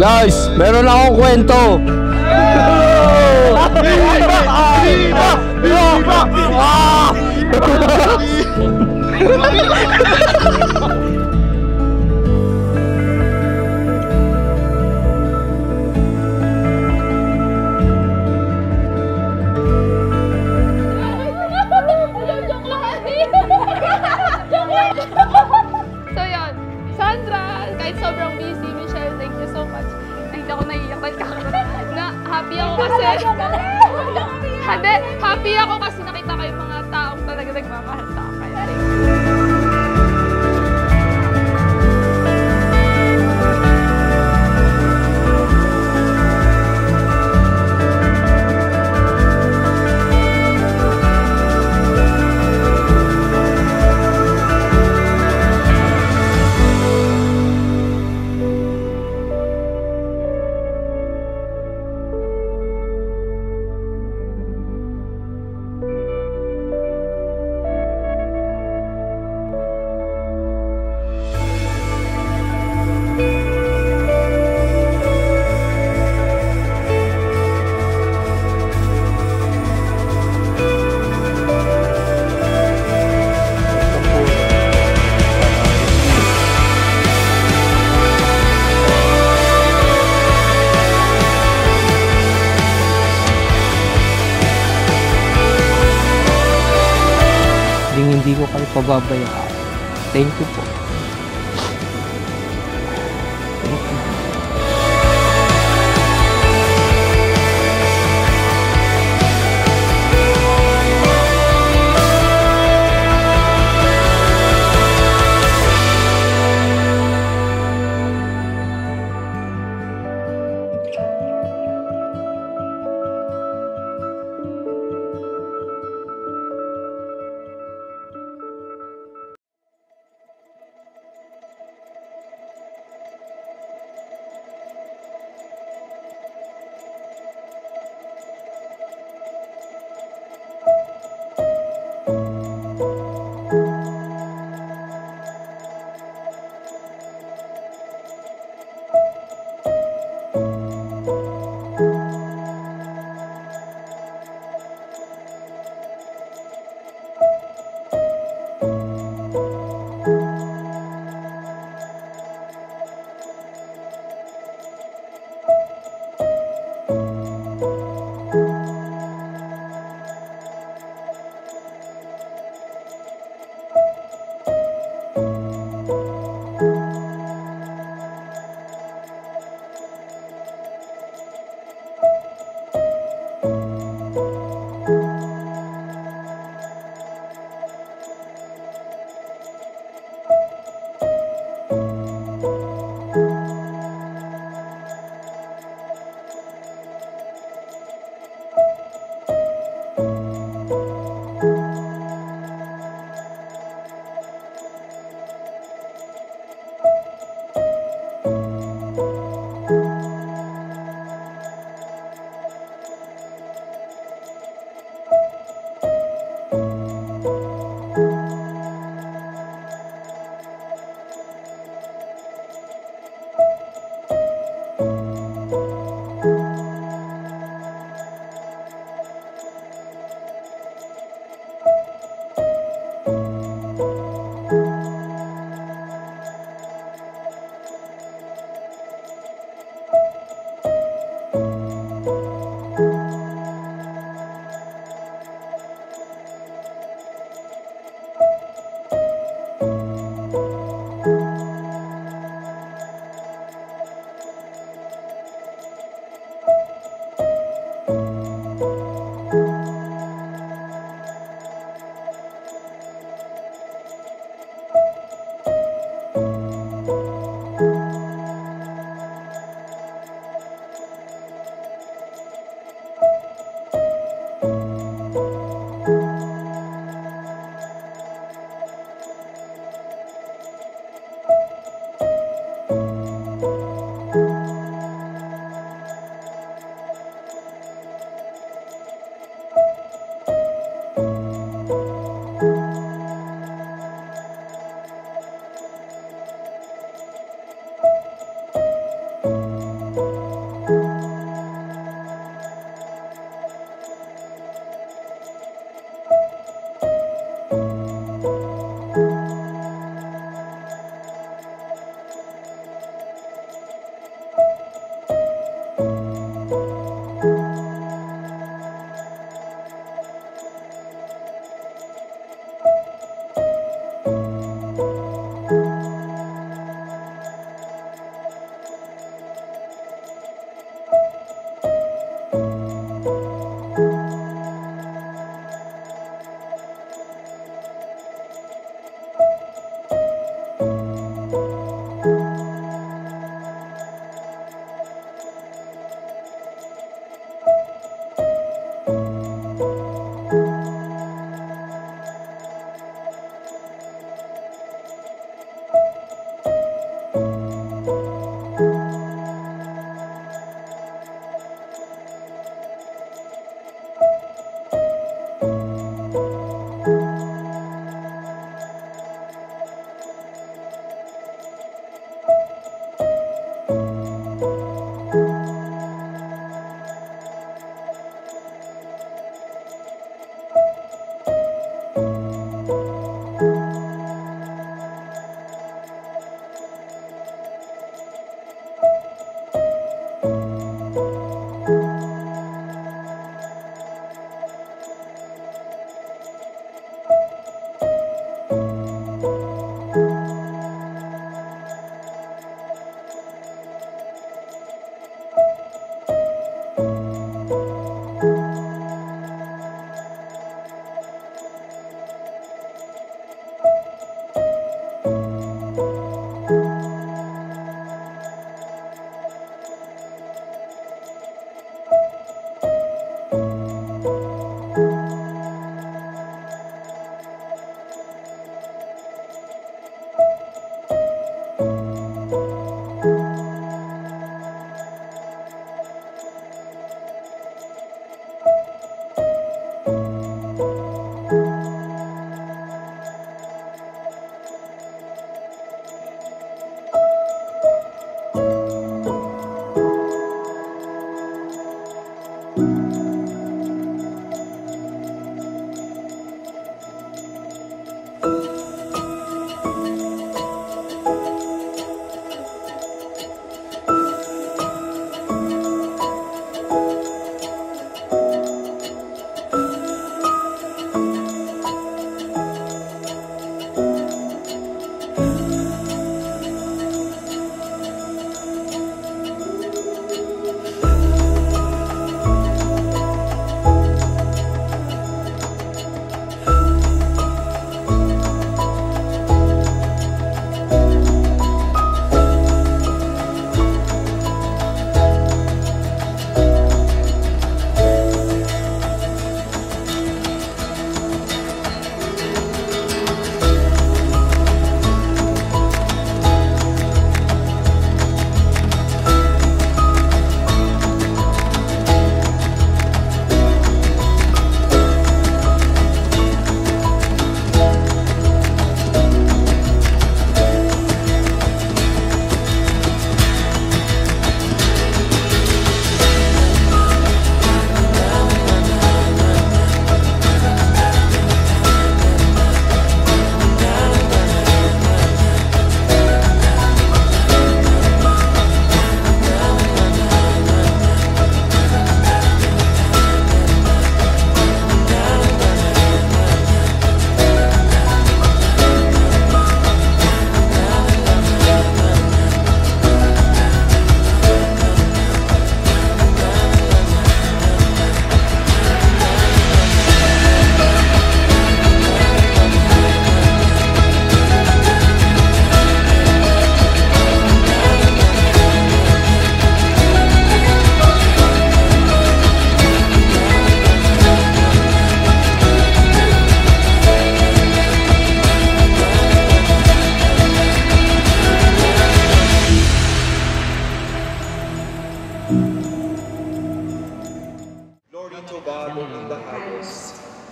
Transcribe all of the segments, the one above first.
Guys, meron akong kwento. So yun, Sandra, kahit sobrang busy, Michelle, thank you so much. Hindi ako naiiyak na happy ako kasi hindi, happy ako kasi nakita ko yung mga taong talaga nagmamahal sa akin. Thank you. Hindi ko kayo pababayaan. Thank you po. Thank you.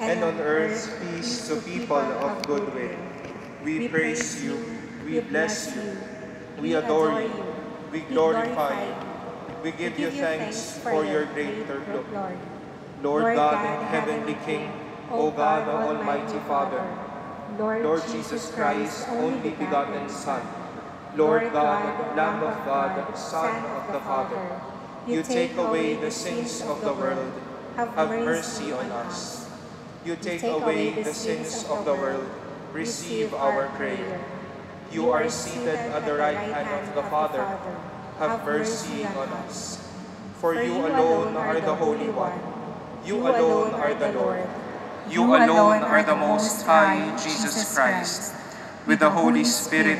and on earth peace to people of good will. We praise you, we bless you, we adore you, we glorify you. We give you thanks for your great Lord. Lord God, Heavenly King, O God, Almighty Father, Lord Jesus Christ, only begotten Son, Lord God, Lamb of God, Son of the Father, you take away the sins of the world, have mercy on us. You take away the sins of the world, receive our prayer. You are seated at the right hand of the Father, have mercy on us. For you alone are the Holy One, you alone are the Lord, you alone are the Most High, Jesus Christ, with the Holy Spirit,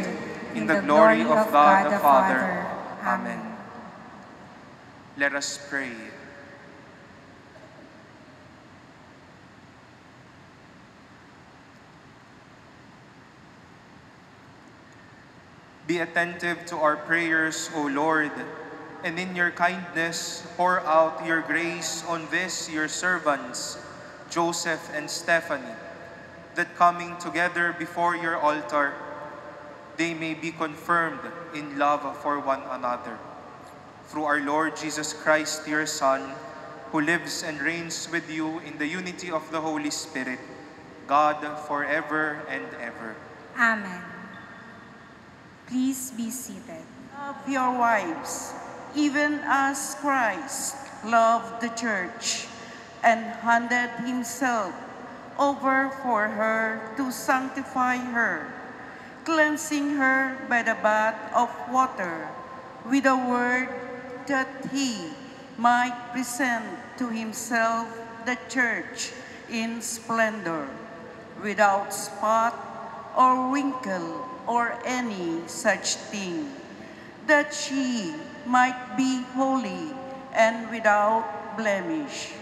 in the glory of God the Father. Amen. Let us pray. Be attentive to our prayers, O Lord, and in your kindness pour out your grace on this your servants, Joseph and Stephanie, that coming together before your altar, they may be confirmed in love for one another. Through our Lord Jesus Christ, your Son, who lives and reigns with you in the unity of the Holy Spirit, God forever and ever. Amen. Please be seated. Love your wives, even as Christ loved the church and handed himself over for her to sanctify her, cleansing her by the bath of water with a word, that he might present to himself the church in splendor, without spot or wrinkle or any such thing, that she might be holy and without blemish.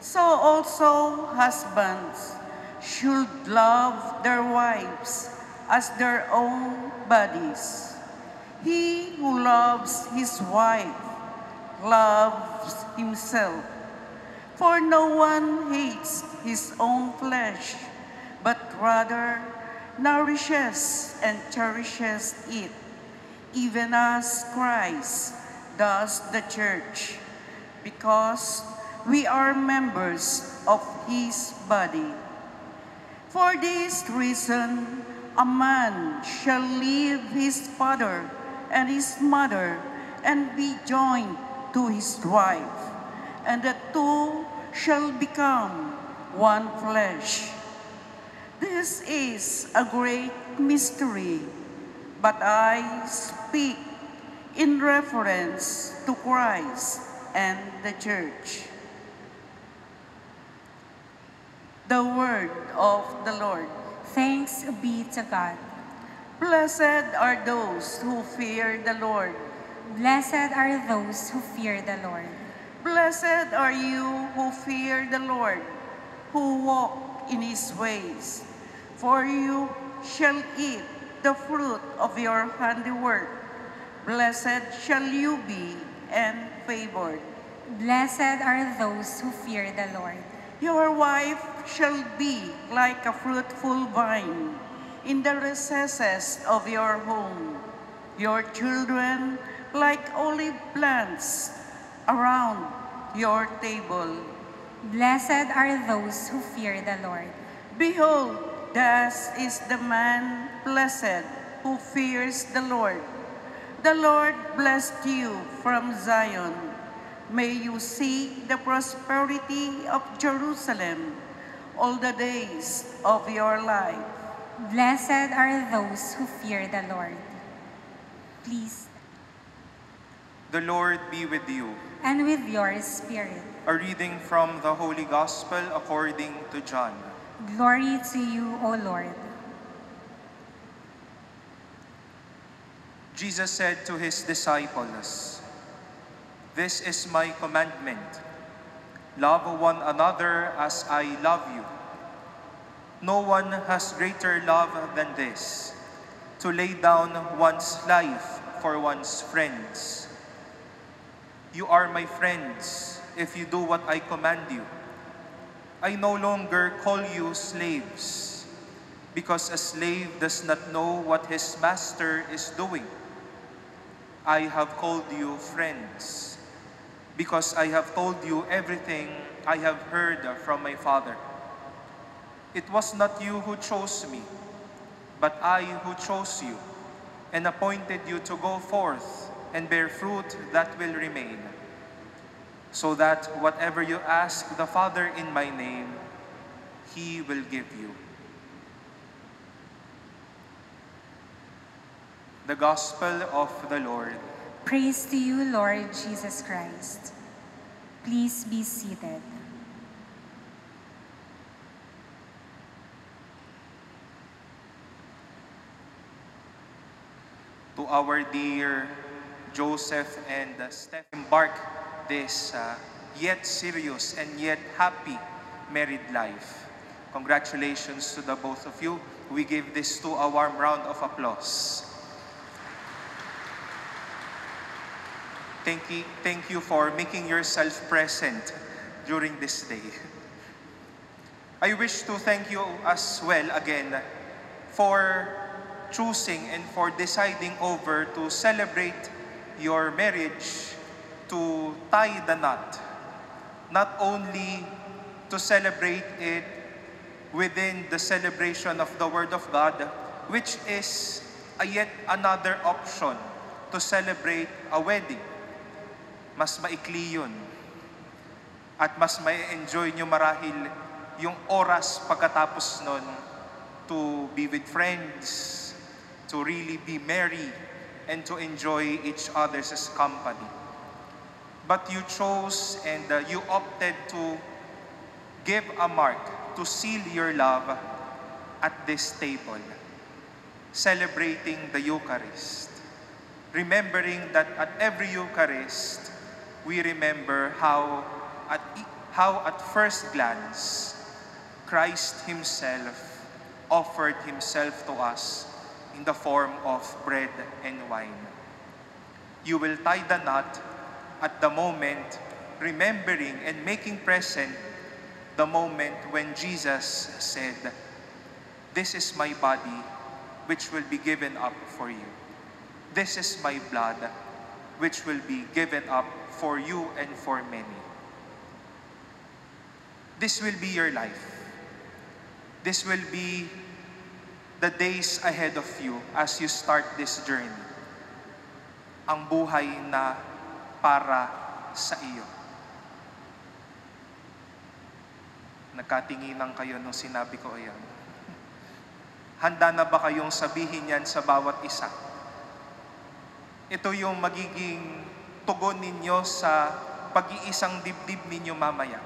So also husbands should love their wives as their own bodies. He who loves his wife loves himself. For no one hates his own flesh, but rather nourishes and cherishes it, even as Christ does the church, because we are members of his body. For this reason, a man shall leave his father and his mother and be joined to his wife, and the two shall become one flesh. This is a great mystery, but I speak in reference to Christ and the church. The word of the Lord. Thanks be to God. Blessed are those who fear the Lord. Blessed are those who fear the Lord. Blessed are you who fear the Lord, who walk in his ways. For you shall eat the fruit of your handiwork. Blessed shall you be and favored. Blessed are those who fear the Lord. Your wife shall be like a fruitful vine in the recesses of your home. Your children like olive plants around your table. Blessed are those who fear the Lord. Behold, thus is the man blessed who fears the Lord. The Lord bless you from Zion. May you see the prosperity of Jerusalem all the days of your life. Blessed are those who fear the Lord. Please. The Lord be with you. And with your spirit. A reading from the Holy Gospel according to John. Glory to you, O Lord. Jesus said to his disciples, "This is my commandment. Love one another as I love you. No one has greater love than this, to lay down one's life for one's friends. You are my friends if you do what I command you. I no longer call you slaves, because a slave does not know what his master is doing. I have called you friends, because I have told you everything I have heard from my Father. It was not you who chose me, but I who chose you and appointed you to go forth and bear fruit that will remain, so that whatever you ask the Father in my name, he will give you." The Gospel of the Lord. Praise to you, Lord Jesus Christ. Please be seated. to our dear Joseph and Steph embark this yet serious and yet happy married life. Congratulations to the both of you. We give this to a warm round of applause. Thank you for making yourself present during this day. I wish to thank you as well again for choosing and for deciding over to celebrate your marriage, to tie the knot. Not only to celebrate it within the celebration of the Word of God, which is yet another option to celebrate a wedding. Mas maikli yun. At mas ma-enjoy nyo marahil yung oras pagkatapos nun to be with friends, to really be merry, and to enjoy each other's company. But you chose and you opted to give a mark to seal your love at this table, celebrating the Eucharist. Remembering that at every Eucharist, we remember how at first glance, Christ Himself offered Himself to us in the form of bread and wine. You will tie the knot at the moment, remembering and making present the moment when Jesus said, "This is my body, which will be given up for you. This is my blood, which will be given up for you and for many." This will be your life. This will be the days ahead of you as you start this journey. Ang buhay na para sa iyo. Nagkatinginan kayo nung sinabi ko ayan. Handa na ba kayong sabihin yan sa bawat isa? Ito yung magiging tugon ninyo sa pag-iisang dibdib ninyo mamaya.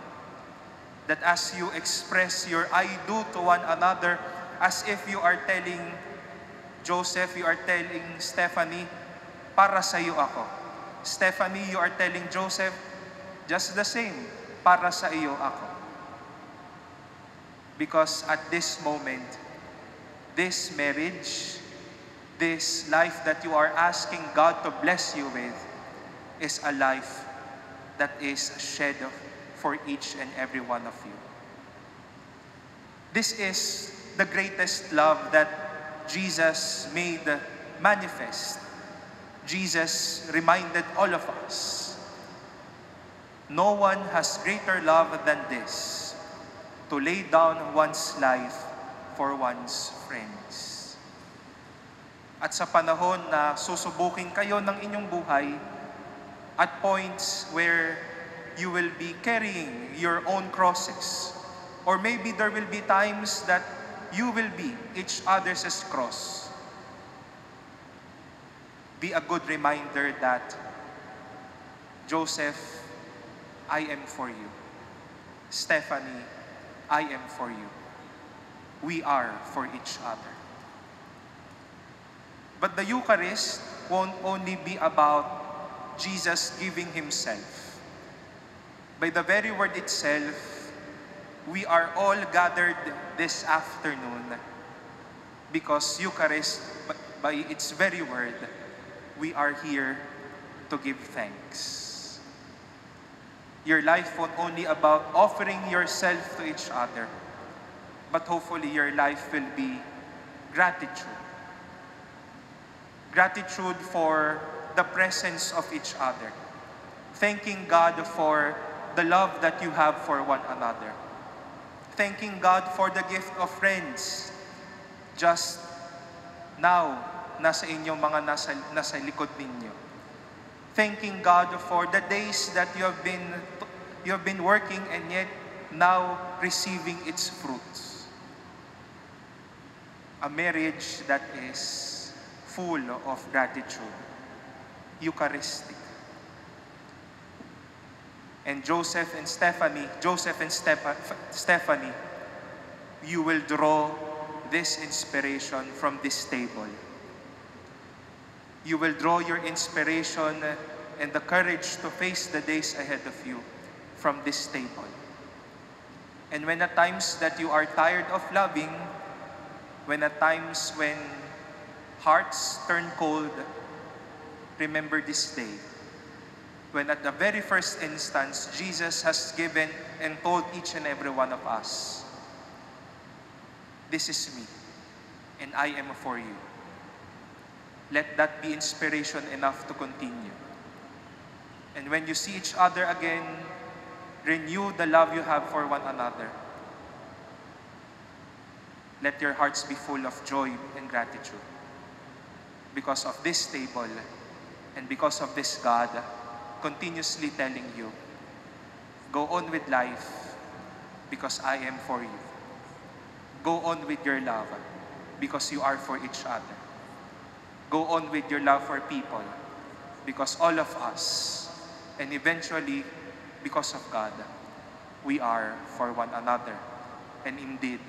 That as you express your I do to one another, as if you are telling Joseph, you are telling Stephanie, para sa iyo ako. Stephanie, you are telling Joseph, just the same, para sa iyo ako. Because at this moment, this marriage, this life that you are asking God to bless you with, is a life that is shed for each and every one of you. This is the greatest love that Jesus made manifest. Jesus reminded all of us, no one has greater love than this, to lay down one's life for one's friends. At sa panahon na susubukin kayo ng inyong buhay, at points where you will be carrying your own crosses, or maybe there will be times that you will be each other's cross, be a good reminder that, Joseph, I am for you. Stephanie, I am for you. We are for each other. But the Eucharist won't only be about Jesus giving Himself. By the very word itself, we are all gathered this afternoon because Eucharist, by its very word, we are here to give thanks. Your life won't only about offering yourself to each other, but hopefully your life will be gratitude. Gratitude for the presence of each other. Thanking God for the love that you have for one another. Thanking God for the gift of friends. Just now, nasa inyong mga nasa likod ninyo. Thanking God for the days that you have been working and yet now receiving its fruits. A marriage that is full of gratitude, Eucharistic. And Joseph and Stephanie, you will draw this inspiration from this table. You will draw your inspiration and the courage to face the days ahead of you from this table. And when at times that you are tired of loving, when at times when hearts turn cold, remember this day, when at the very first instance, Jesus has given and told each and every one of us, "This is me, and I am for you." Let that be inspiration enough to continue. And when you see each other again, renew the love you have for one another. Let your hearts be full of joy and gratitude because of this table and because of this God continuously telling you, go on with life because I am for you. Go on with your love because you are for each other. Go on with your love for people because all of us, and eventually because of God, we are for one another. And indeed,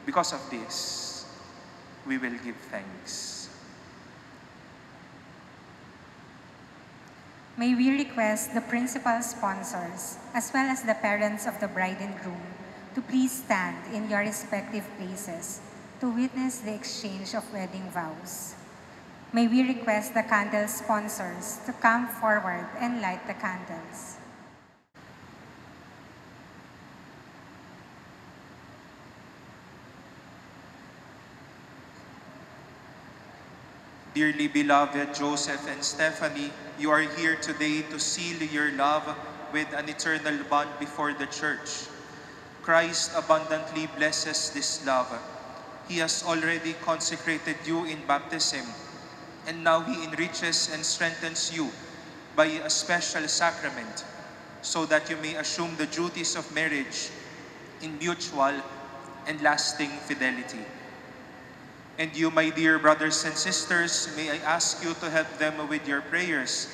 because of this, we will give thanks. May we request the principal sponsors, as well as the parents of the bride and groom, to please stand in your respective places to witness the exchange of wedding vows. May we request the candle sponsors to come forward and light the candles. Dearly beloved Joseph and Stephanie, you are here today to seal your love with an eternal bond before the Church. Christ abundantly blesses this love. He has already consecrated you in baptism, and now He enriches and strengthens you by a special sacrament so that you may assume the duties of marriage in mutual and lasting fidelity. And you, my dear brothers and sisters, may I ask you to help them with your prayers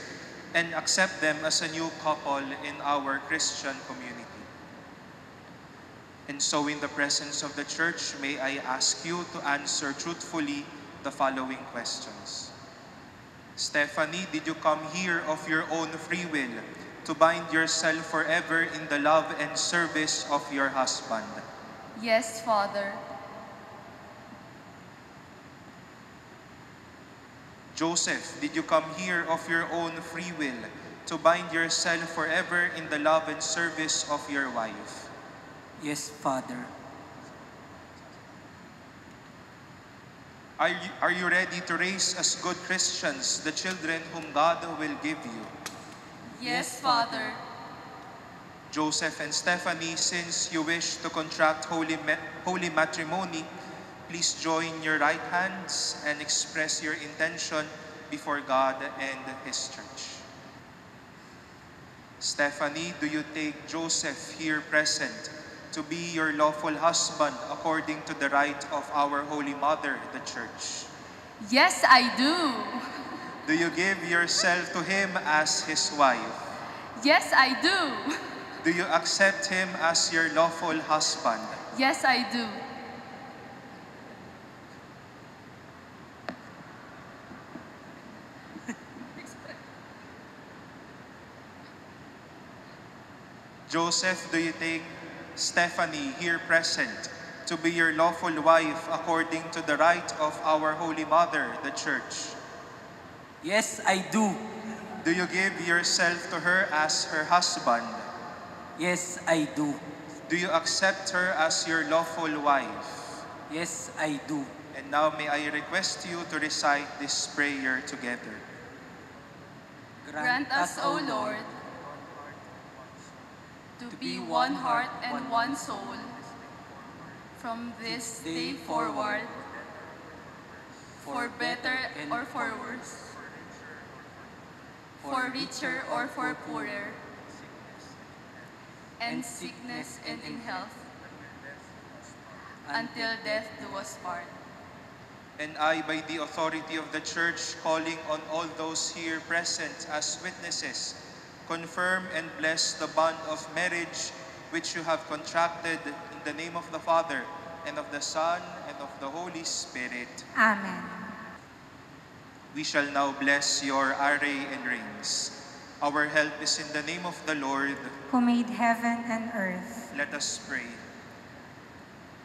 and accept them as a new couple in our Christian community. And so in the presence of the Church, may I ask you to answer truthfully the following questions. Stephanie, did you come here of your own free will to bind yourself forever in the love and service of your husband? Yes, Father. Joseph, did you come here of your own free will to bind yourself forever in the love and service of your wife? Yes, Father. Are you ready to raise as good Christians the children whom God will give you? Yes, Father. Joseph and Stephanie, since you wish to contract holy matrimony, please join your right hands and express your intention before God and His Church. Stephanie, do you take Joseph here present to be your lawful husband according to the rite of our Holy Mother, the Church? Yes, I do. Do you give yourself to him as his wife? Yes, I do. Do you accept him as your lawful husband? Yes, I do. Joseph, do you take Stephanie here present to be your lawful wife according to the rite of our Holy Mother, the Church? Yes, I do. Do you give yourself to her as her husband? Yes, I do. Do you accept her as your lawful wife? Yes, I do. And now may I request you to recite this prayer together. Grant us, O Lord, to be one heart and one soul from this day forward, for better or for worse, for richer or for poorer, and sickness and in health, until death do us part. And I, by the authority of the Church, calling on all those here present as witnesses, confirm and bless the bond of marriage which you have contracted in the name of the Father, and of the Son, and of the Holy Spirit. Amen. We shall now bless your array and reins. Our help is in the name of the Lord. who made heaven and earth. Let us pray.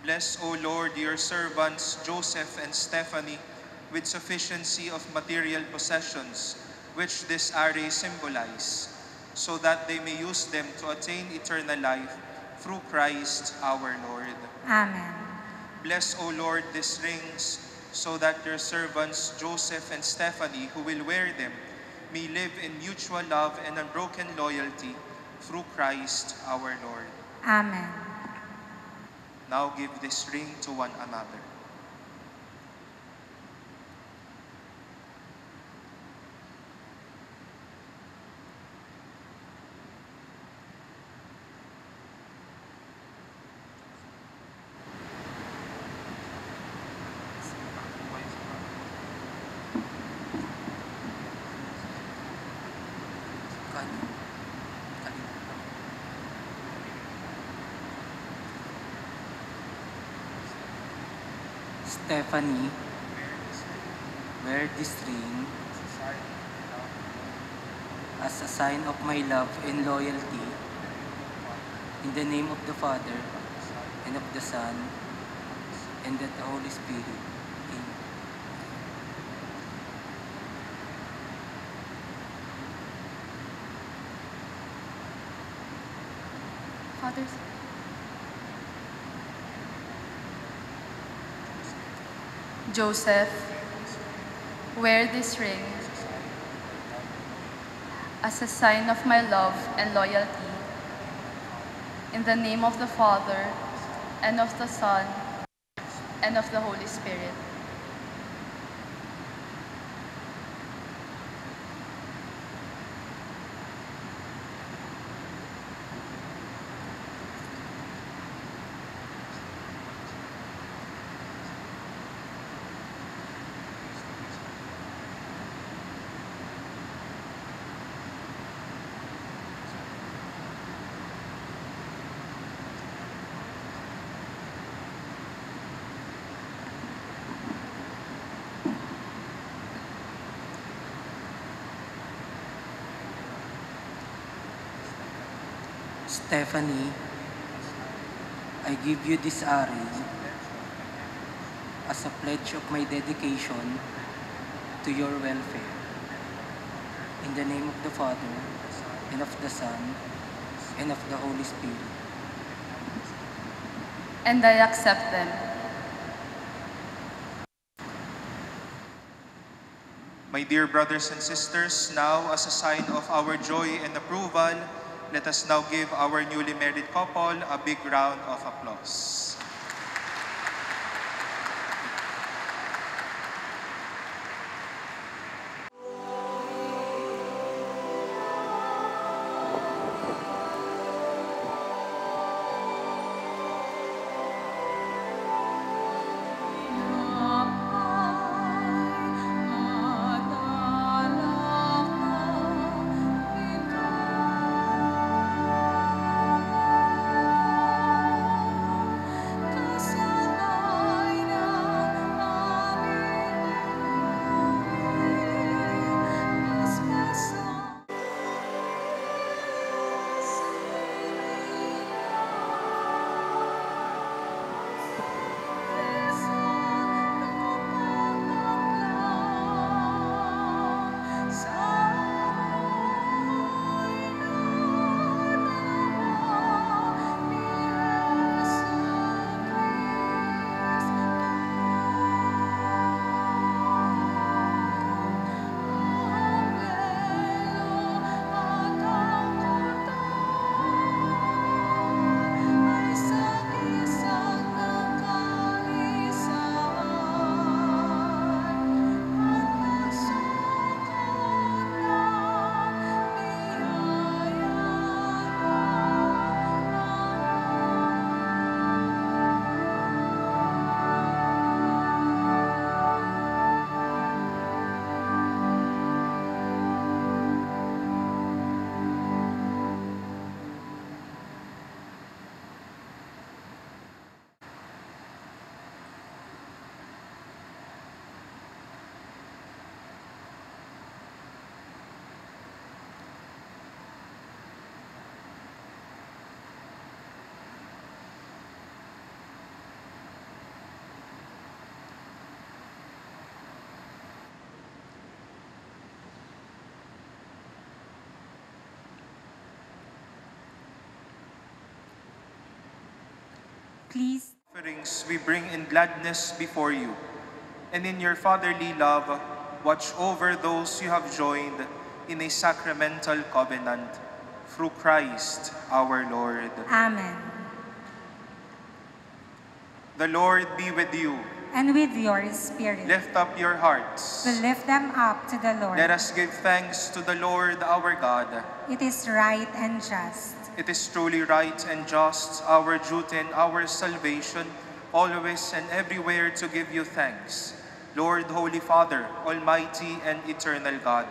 Bless, O Lord, your servants Joseph and Stephanie with sufficiency of material possessions, which this array symbolize, so that they may use them to attain eternal life through Christ our Lord. Amen. Bless, O Lord, these rings, so that your servants Joseph and Stephanie, who will wear them, may live in mutual love and unbroken loyalty through Christ our Lord. Amen. Now give this ring to one another. Stephanie, wear this ring as a sign of my love and loyalty, in the name of the Father, and of the Son, and of the Holy Spirit. Amen. Father, Joseph, wear this ring as a sign of my love and loyalty, in the name of the Father, and of the Son, and of the Holy Spirit. Stephanie, I give you this array as a pledge of my dedication to your welfare. In the name of the Father, and of the Son, and of the Holy Spirit. And I accept them. My dear brothers and sisters, now as a sign of our joy and approval, let us now give our newly married couple a big round of applause. Please, Offerings we bring in gladness before you, and in your fatherly love, watch over those you have joined in a sacramental covenant, through Christ our Lord. Amen. The Lord be with you. And with your spirit, Lift up your hearts. we lift them up to the Lord. Let us give thanks to the Lord our God. It is right and just. It is truly right and just, our duty and our salvation, always and everywhere to give you thanks, Lord, Holy Father, Almighty and eternal God.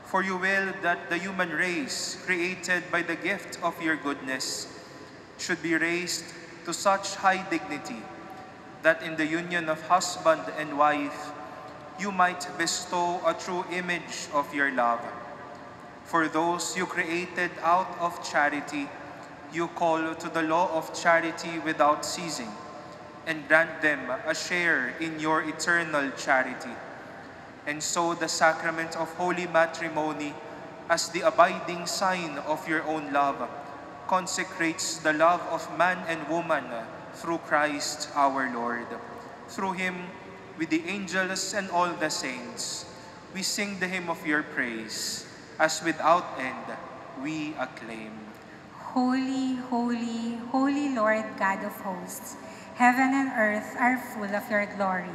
For you will that the human race, created by the gift of your goodness, should be raised to such high dignity, that in the union of husband and wife, you might bestow a true image of your love. For those you created out of charity, you call to the law of charity without ceasing, and grant them a share in your eternal charity. And so the sacrament of holy matrimony, as the abiding sign of your own love, consecrates the love of man and woman through Christ our Lord. Through him, with the angels and all the saints, we sing the hymn of your praise, as without end we acclaim. Holy, holy, holy Lord God of hosts, heaven and earth are full of your glory.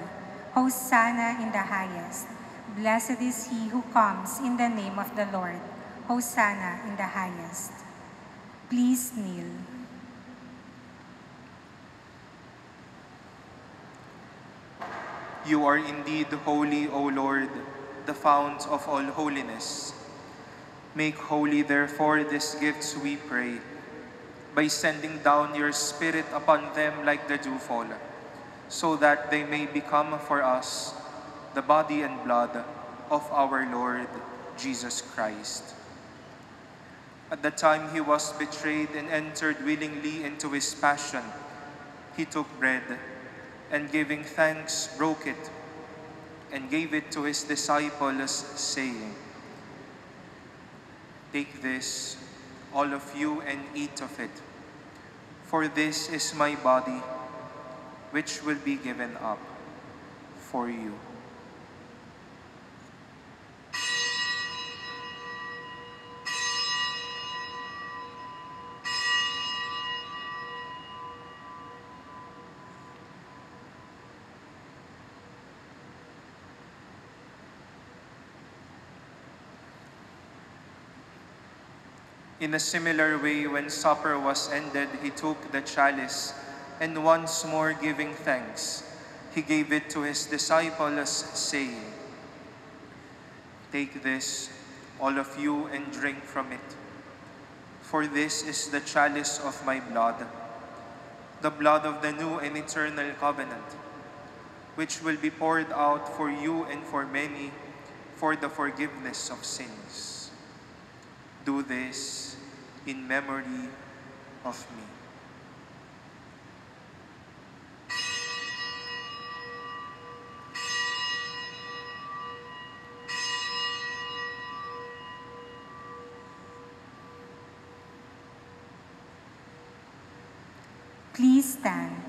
Hosanna in the highest. Blessed is he who comes in the name of the Lord. Hosanna in the highest. Please kneel. You are indeed holy, O Lord, the fount of all holiness. Make holy, therefore, these gifts, we pray, by sending down your Spirit upon them like the dewfall, so that they may become for us the body and blood of our Lord Jesus Christ. At the time he was betrayed and entered willingly into his passion, he took bread, and giving thanks, broke it, and gave it to his disciples, saying, "Take this, all of you, and eat of it, for this is my body, which will be given up for you." In a similar way, when supper was ended, he took the chalice, and once more giving thanks, he gave it to his disciples, saying, "Take this, all of you, and drink from it. For this is the chalice of my blood, the blood of the new and eternal covenant, which will be poured out for you and for many for the forgiveness of sins. Do this in memory of me." Please stand.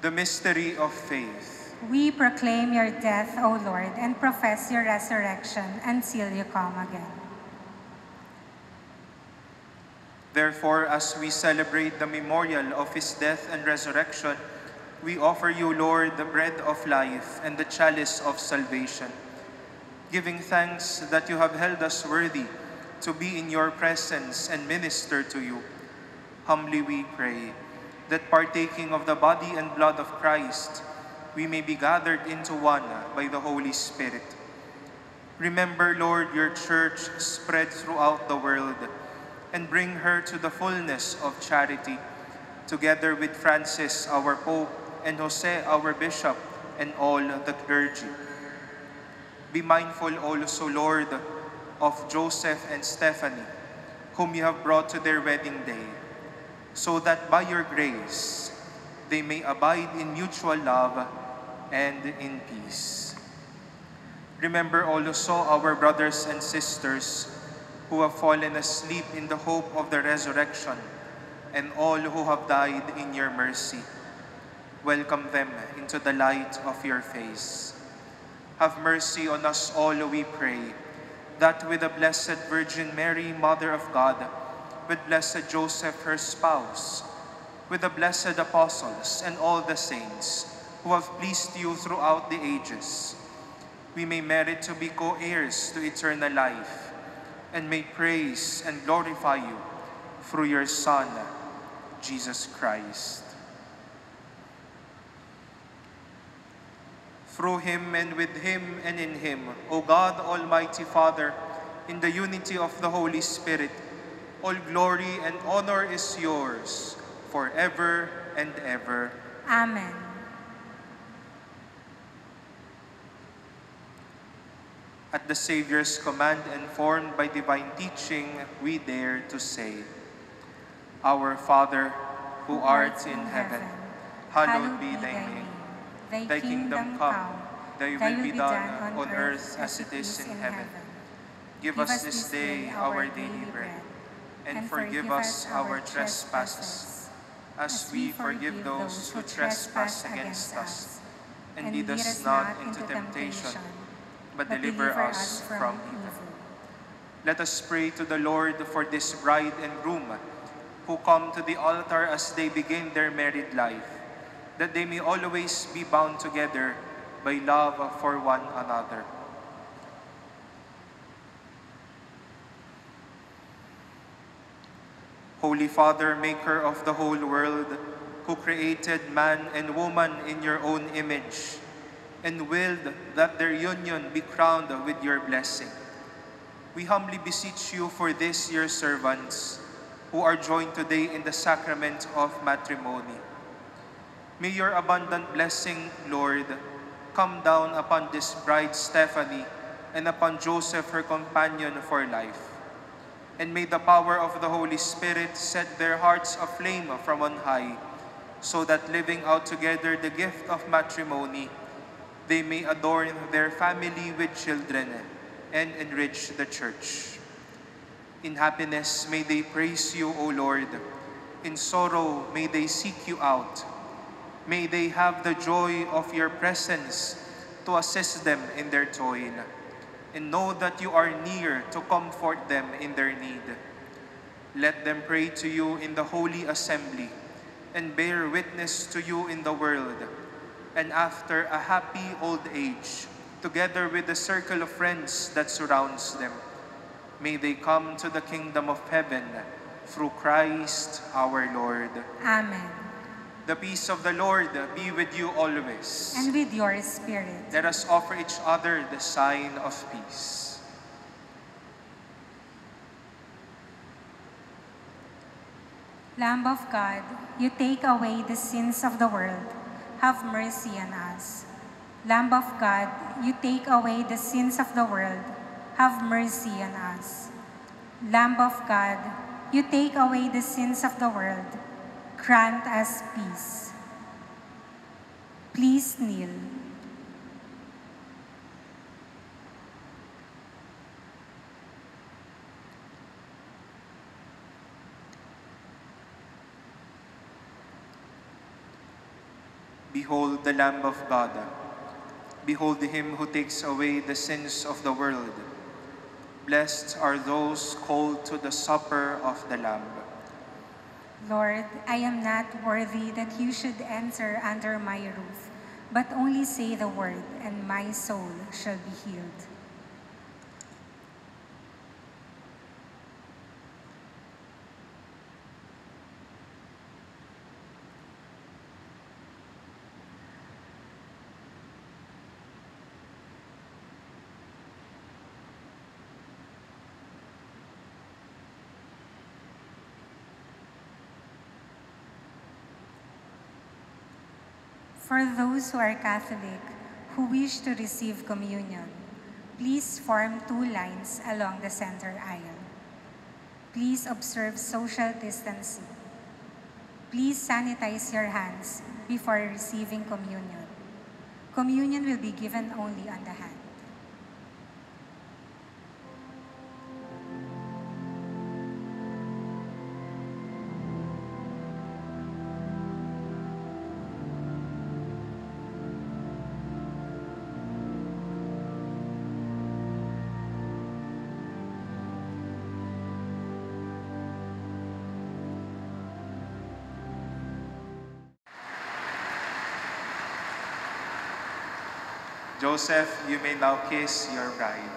The mystery of faith. We proclaim your death, O Lord, and profess your resurrection until you come again. Therefore, as we celebrate the memorial of his death and resurrection, we offer you, Lord, the bread of life and the chalice of salvation, giving thanks that you have held us worthy to be in your presence and minister to you. Humbly we pray that, partaking of the body and blood of Christ, we may be gathered into one by the Holy Spirit. Remember, Lord, your church spread throughout the world, and bring her to the fullness of charity, together with Francis, our Pope, and Jose, our Bishop, and all the clergy. Be mindful also, Lord, of Joseph and Stephanie, whom you have brought to their wedding day, so that by your grace they may abide in mutual love and in peace. Remember also our brothers and sisters who have fallen asleep in the hope of the resurrection, and all who have died in your mercy. Welcome them into the light of your face. Have mercy on us all, we pray, that with the Blessed Virgin Mary, Mother of God, with Blessed Joseph, her spouse, with the blessed apostles and all the saints who have pleased you throughout the ages, we may merit to be co-heirs to eternal life, and may praise and glorify you through your Son, Jesus Christ. Through him, and with him, and in him, O God, Almighty Father, in the unity of the Holy Spirit, all glory and honor is yours, forever and ever. Amen. At the Savior's command and formed by divine teaching, we dare to say, Our Father, who art in heaven, hallowed be thy name. Thy kingdom come, thy will be done on earth as it is in heaven. Give us this day our daily bread, and forgive us our trespasses, as we forgive those who trespass against us. And lead us not into temptation, but deliver us from evil. Let us pray to the Lord for this bride and groom who come to the altar as they begin their married life, that they may always be bound together by love for one another. Holy Father, maker of the whole world, who created man and woman in your own image, and willed that their union be crowned with your blessing, we humbly beseech you for this your servants, who are joined today in the sacrament of matrimony. May your abundant blessing, Lord, come down upon this bride Stephanie and upon Joseph, her companion for life. And may the power of the Holy Spirit set their hearts aflame from on high, so that living out together the gift of matrimony, they may adorn their family with children and enrich the church. In happiness may they praise you, O Lord. In sorrow may they seek you out. May they have the joy of your presence to assist them in their toil, and know that you are near to comfort them in their need. Let them pray to you in the holy assembly, and bear witness to you in the world, and after a happy old age, together with the circle of friends that surrounds them, may they come to the kingdom of heaven through Christ our Lord. Amen. The peace of the Lord be with you always. And with your spirit. Let us offer each other the sign of peace. Lamb of God, you take away the sins of the world. Have mercy on us. Lamb of God, you take away the sins of the world. Have mercy on us. Lamb of God, you take away the sins of the world. Grant us peace. Please kneel. Behold the Lamb of God. Behold him who takes away the sins of the world. Blessed are those called to the supper of the Lamb. Lord, I am not worthy that you should enter under my roof, but only say the word, and my soul shall be healed. For those who are Catholic, who wish to receive communion, please form 2 lines along the center aisle. Please observe social distancing. Please sanitize your hands before receiving communion. Communion will be given only on the hand. Joseph, you may now kiss your bride.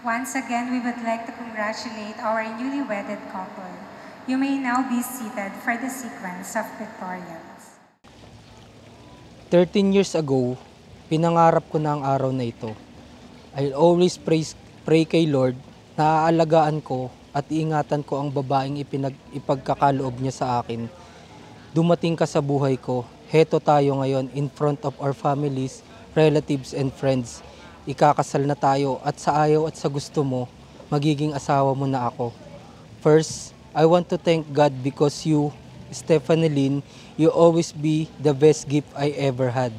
Once again, we would like to congratulate our newly wedded couple. You may now be seated for the sequence of pictorials. 13 years ago, pinangarap ko na ang araw na ito. I'll always pray kay Lord na aalagaan ko at iingatan ko ang babaeng ipagkakaloob niya sa akin. Dumating ka sa buhay ko. Heto tayo ngayon in front of our families, relatives and friends. Ikakasal na tayo at sa ayaw at sa gusto mo, magiging asawa mo na ako. First, I want to thank God because you, Stephanie Lynn, you always be the best gift I ever had.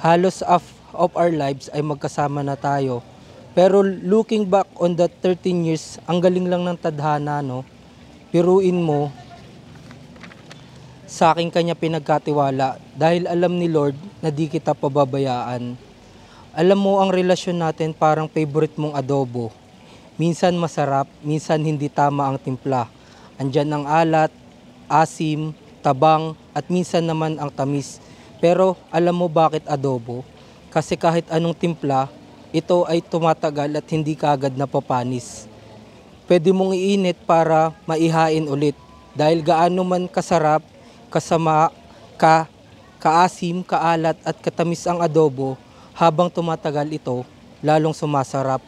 Halos half of our lives ay magkasama na tayo. Pero looking back on that 13 years, ang galing lang ng tadhana, no? Piruin mo, sa akin kanya pinagkatiwala dahil alam ni Lord na di kita pababayaan. Alam mo, ang relasyon natin parang favorite mong adobo. Minsan masarap, minsan hindi tama ang timpla. Andyan ang alat, asim, tabang, at minsan naman ang tamis. Pero alam mo bakit adobo? Kasi kahit anong timpla, ito ay tumatagal at hindi kaagad napapanis. Pwede mong iinit para maihain ulit. Dahil gaano man kasarap, kasama, kaasim, kaalat at katamis ang adobo, habang tumatagal ito, lalong sumasarap.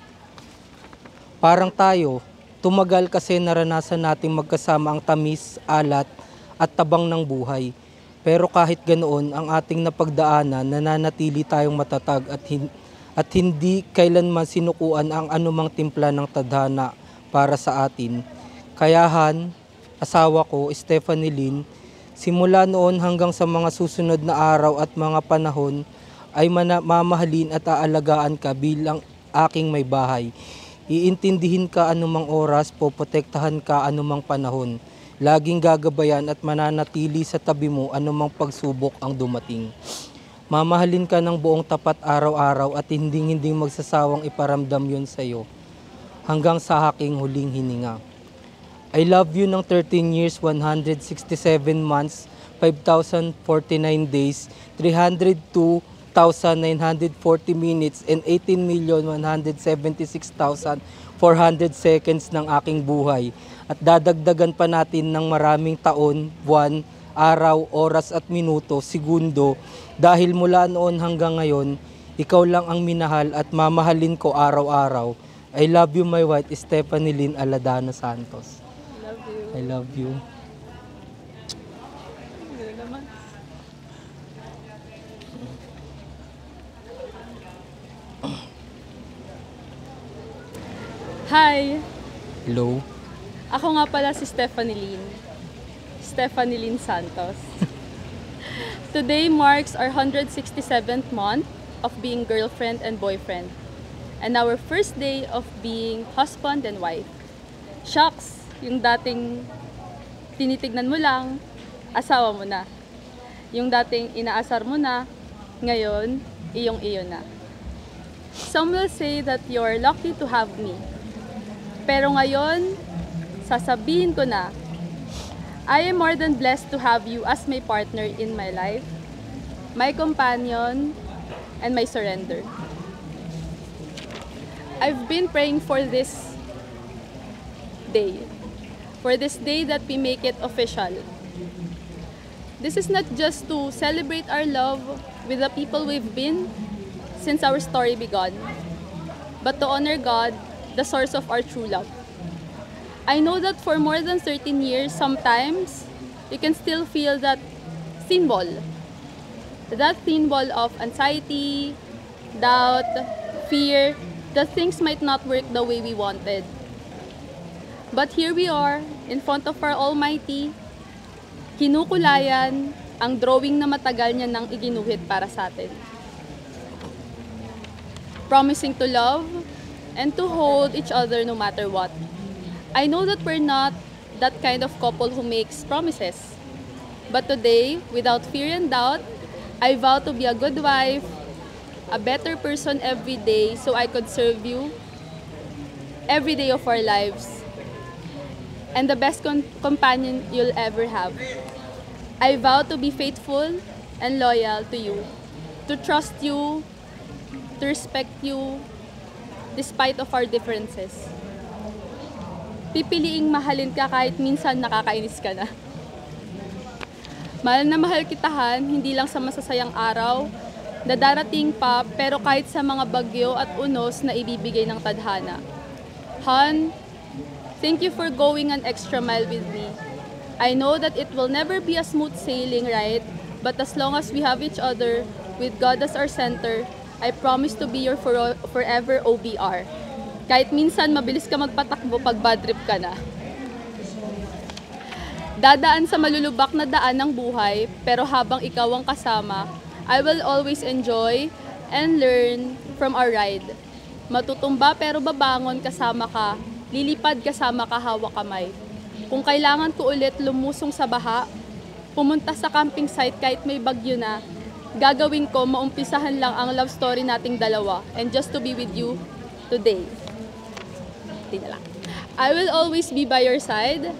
Parang tayo, tumagal kasi naranasan nating magkasama ang tamis, alat, at tabang ng buhay. Pero kahit ganoon, ang ating napagdaanan, nananatili tayong matatag at hindi kailanman sinukuan ang anumang timpla ng tadhana para sa atin. Kayahan, asawa ko, Stephanie Lynn, simula noon hanggang sa mga susunod na araw at mga panahon, ay mamahalin at aalagaan ka bilang aking may bahay. Iintindihin ka anumang oras, poprotektahan ka anumang panahon. Laging gagabayan at mananatili sa tabi mo anumang pagsubok ang dumating. Mamahalin ka ng buong tapat araw-araw at hindi magsasawang iparamdam yun sa iyo hanggang sa aking huling hininga. I love you ng 13 years, 167 months, 5,049 days, 302,940 minutes, and 18,176,400 seconds ng aking buhay. At dadagdagan pa natin ng maraming taon, buwan, araw, oras at minuto, segundo, dahil mula noon hanggang ngayon, ikaw lang ang minahal at mamahalin ko araw-araw. I love you, my wife, Stephanie Lynn Aladano Santos. I love you. Hi! Hello. Ako nga pala si Stephanie Lynn. Stephanie Lynn Santos. Today marks our 167th month of being girlfriend and boyfriend, and our first day of being husband and wife. Shucks! Yung dating tinitignan mo lang, asawa mo na. Yung dating inaasar mo na, ngayon, iyong-iyo na. Some will say that you're lucky to have me. Pero ngayon, sasabihin ko na, I am more than blessed to have you as my partner in my life, my companion, and my surrender. I've been praying for this day that we make it official. This is not just to celebrate our love with the people we've been since our story began, but to honor God, the source of our true love. I know that for more than 13 years, sometimes you can still feel that thin wall of anxiety, doubt, fear, that things might not work the way we wanted. But here we are, in front of our Almighty, kinukulayan ang drawing na matagal niya nang iginuhit para sa atin. promising to love and to hold each other no matter what. I know that we're not that kind of couple who makes promises. But today, without fear and doubt, I vow to be a good wife, a better person every day so I could serve you every day of our lives, and the best companion you'll ever have. I vow to be faithful and loyal to you, to trust you, to respect you, despite of our differences. Pipiliing mahalin ka kahit minsan nakakainis ka na. Mahal na mahal kitahan, hindi lang sa masasayang araw na darating pa, pero kahit sa mga bagyo at unos na ibibigay ng tadhana. Han, thank you for going an extra mile with me. I know that it will never be a smooth sailing ride, but as long as we have each other, with God as our center, I promise to be your forever OBR. Kahit minsan mabilis ka magpatakbo pag bad trip ka na. Dadaan sa malulubak na daan ng buhay, pero habang ikaw ang kasama, I will always enjoy and learn from our ride. Matutumba pero babangon kasama ka, lilipad kasama ka hawak kamay. Kung kailangan ko ulit lumusong sa baha, pumunta sa camping site kahit may bagyo na, gagawin ko maumpisahan lang ang love story nating dalawa and just to be with you today. I will always be by your side.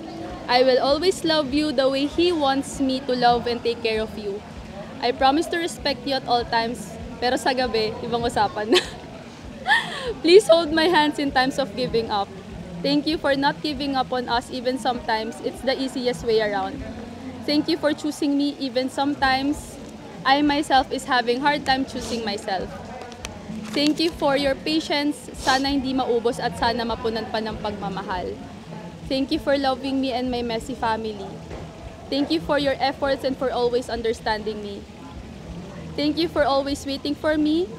I will always love you the way He wants me to love and take care of you. I promise to respect you at all times, pero sa gabi, ibang usapan na. Please hold my hands in times of giving up. Thank you for not giving up on us even sometimes. It's the easiest way around. Thank you for choosing me even sometimes. I myself is having hard time choosing myself. Thank you for your patience. Sana hindi maubos at sana mapunan pa ng pagmamahal. Thank you for loving me and my messy family. Thank you for your efforts and for always understanding me. Thank you for always waiting for me.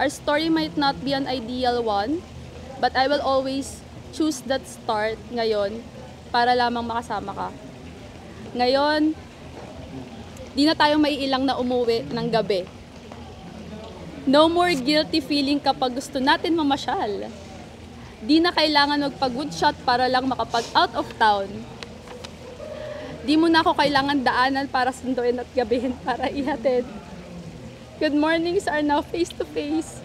Our story might not be an ideal one, but I will always choose that start ngayon para lamang makasama ka. Ngayon, di na tayo maiilang na umuwi ng gabi. No more guilty feeling kapag gusto natin mamasyal. Di na kailangan magpag-good shot para lang makapag-out of town. Di mo na ako kailangan daanan para sunduin at gabihin para ihatid. Good mornings are now face-to-face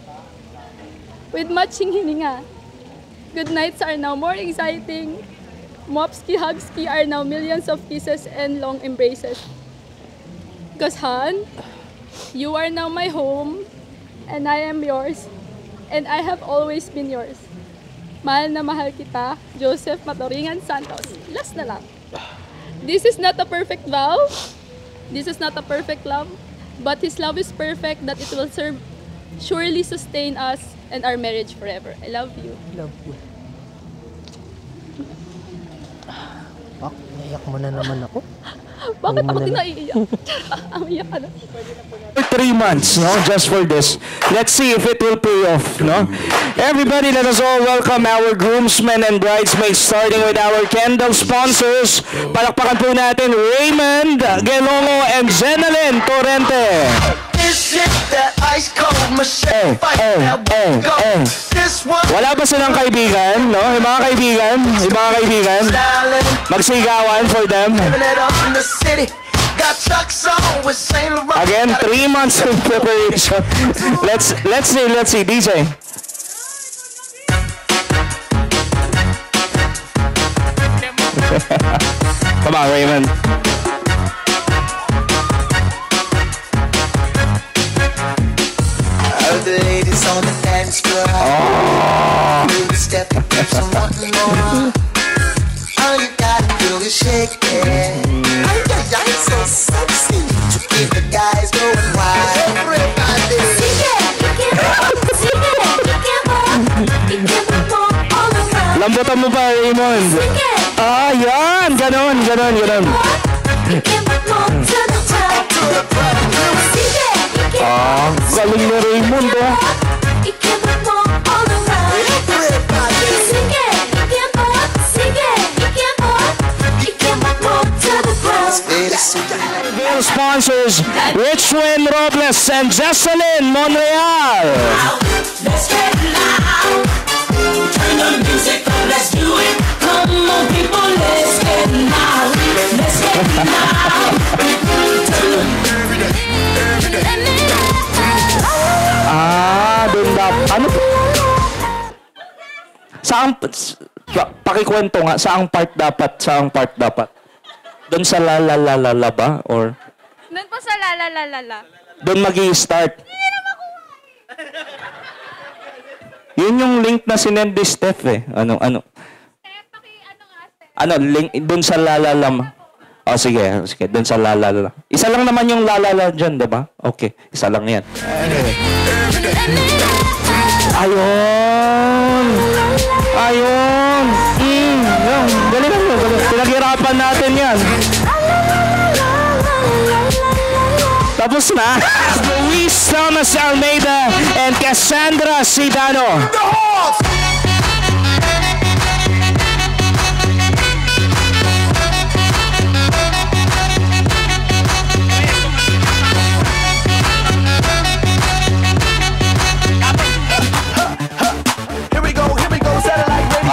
with matching hininga. Good nights are now more exciting. Mopski, hugski are now millions of kisses and long embraces. Because Han, you are now my home, and I am yours, and I have always been yours. Mahal na mahal kita, Joseph Matoringan Santos. Last na lang. This is not a perfect vow. This is not a perfect love. But His love is perfect that it will surely sustain us and our marriage forever. I love you. Love you. Pak, naiyak mo na naman ako. Bakit ako din naiiyak? Amiyak ka na. 3 months, no? Just for this. Let's see if it will pay off, no? Everybody, let us all welcome our groomsmen and bridesmaids, starting with our candle sponsors. Palakpakan po natin Raymond Gelongo and Zenalyn Torrente. Wala ba silang kaibigan, no? Yung mga kaibigan, magsigawan for them. Again, 3 months of preparation. Let's see, DJ. Come on, Raymond. All the ladies on the dance floor. Baby, step up, some wanting more. All you gotta do is shake it. I'm so sexy. To keep the guys going wild. Everybody. Lambutan mo pa, Raymond. Ah, yan. Ganon. Ah, galing na Raymond, oh. Sponsors Richwin Robles and Jesselyn Monreal. Ano? Saan, pakikwento nga, saang part dapat? Doon sa la ba? Or? Doon po sa la. Doon mag-i-start. Yun yung link na sinend ni Steph eh. Ano? Ano, link doon sa la. Oh, sige, doon sa la. Isa lang naman yung la dyan, diba? Okay, isa lang yan. Anyway. Ayun. Galing. Pinaghirapan natin yan. Tapos na. Luis Thomas Almeida and Cassandra Sidano.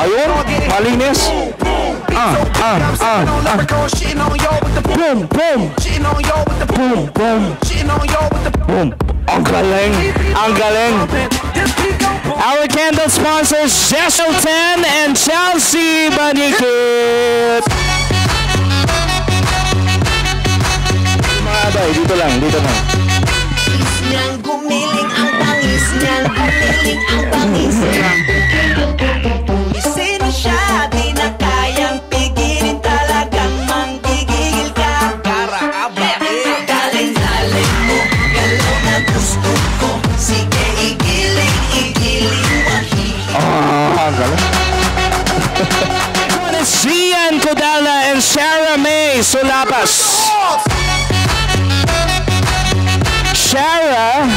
Ayun, malinis. Boom. Ang galing. Our candle sponsors, Jessel 10 and Chelsea Banikit. Mga bay, dito lang. Gumiling ang pangis niyang Sino siya? Di na kayang pigilin, talagang manggigigil ka. Galing mo, galaw na gusto ko. Sige, igiling, Galing. Sian Kodala and Sarah May Sulapas. Sarah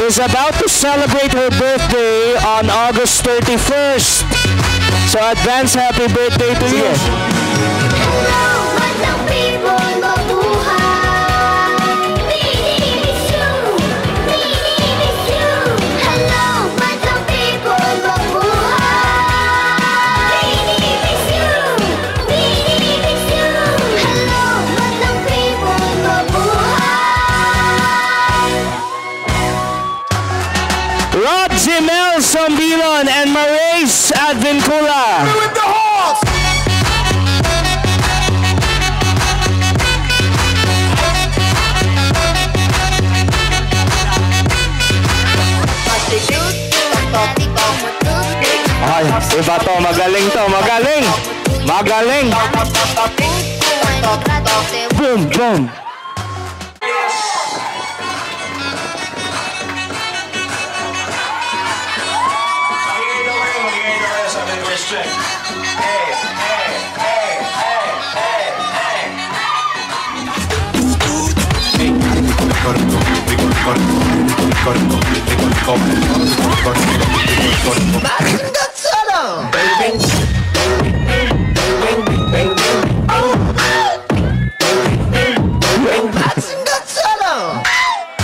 is about to celebrate her birthday on August 31st. So advance happy birthday to you. Hello, madlang people, mabuhay. Minimiss you. Hello, madlang people, mabuhay. Minimiss you. Hello, madlang people, mabuhay. Rod Jimel Sombilon and Marais Advincula. Ay, iba to. Magaling. Boom.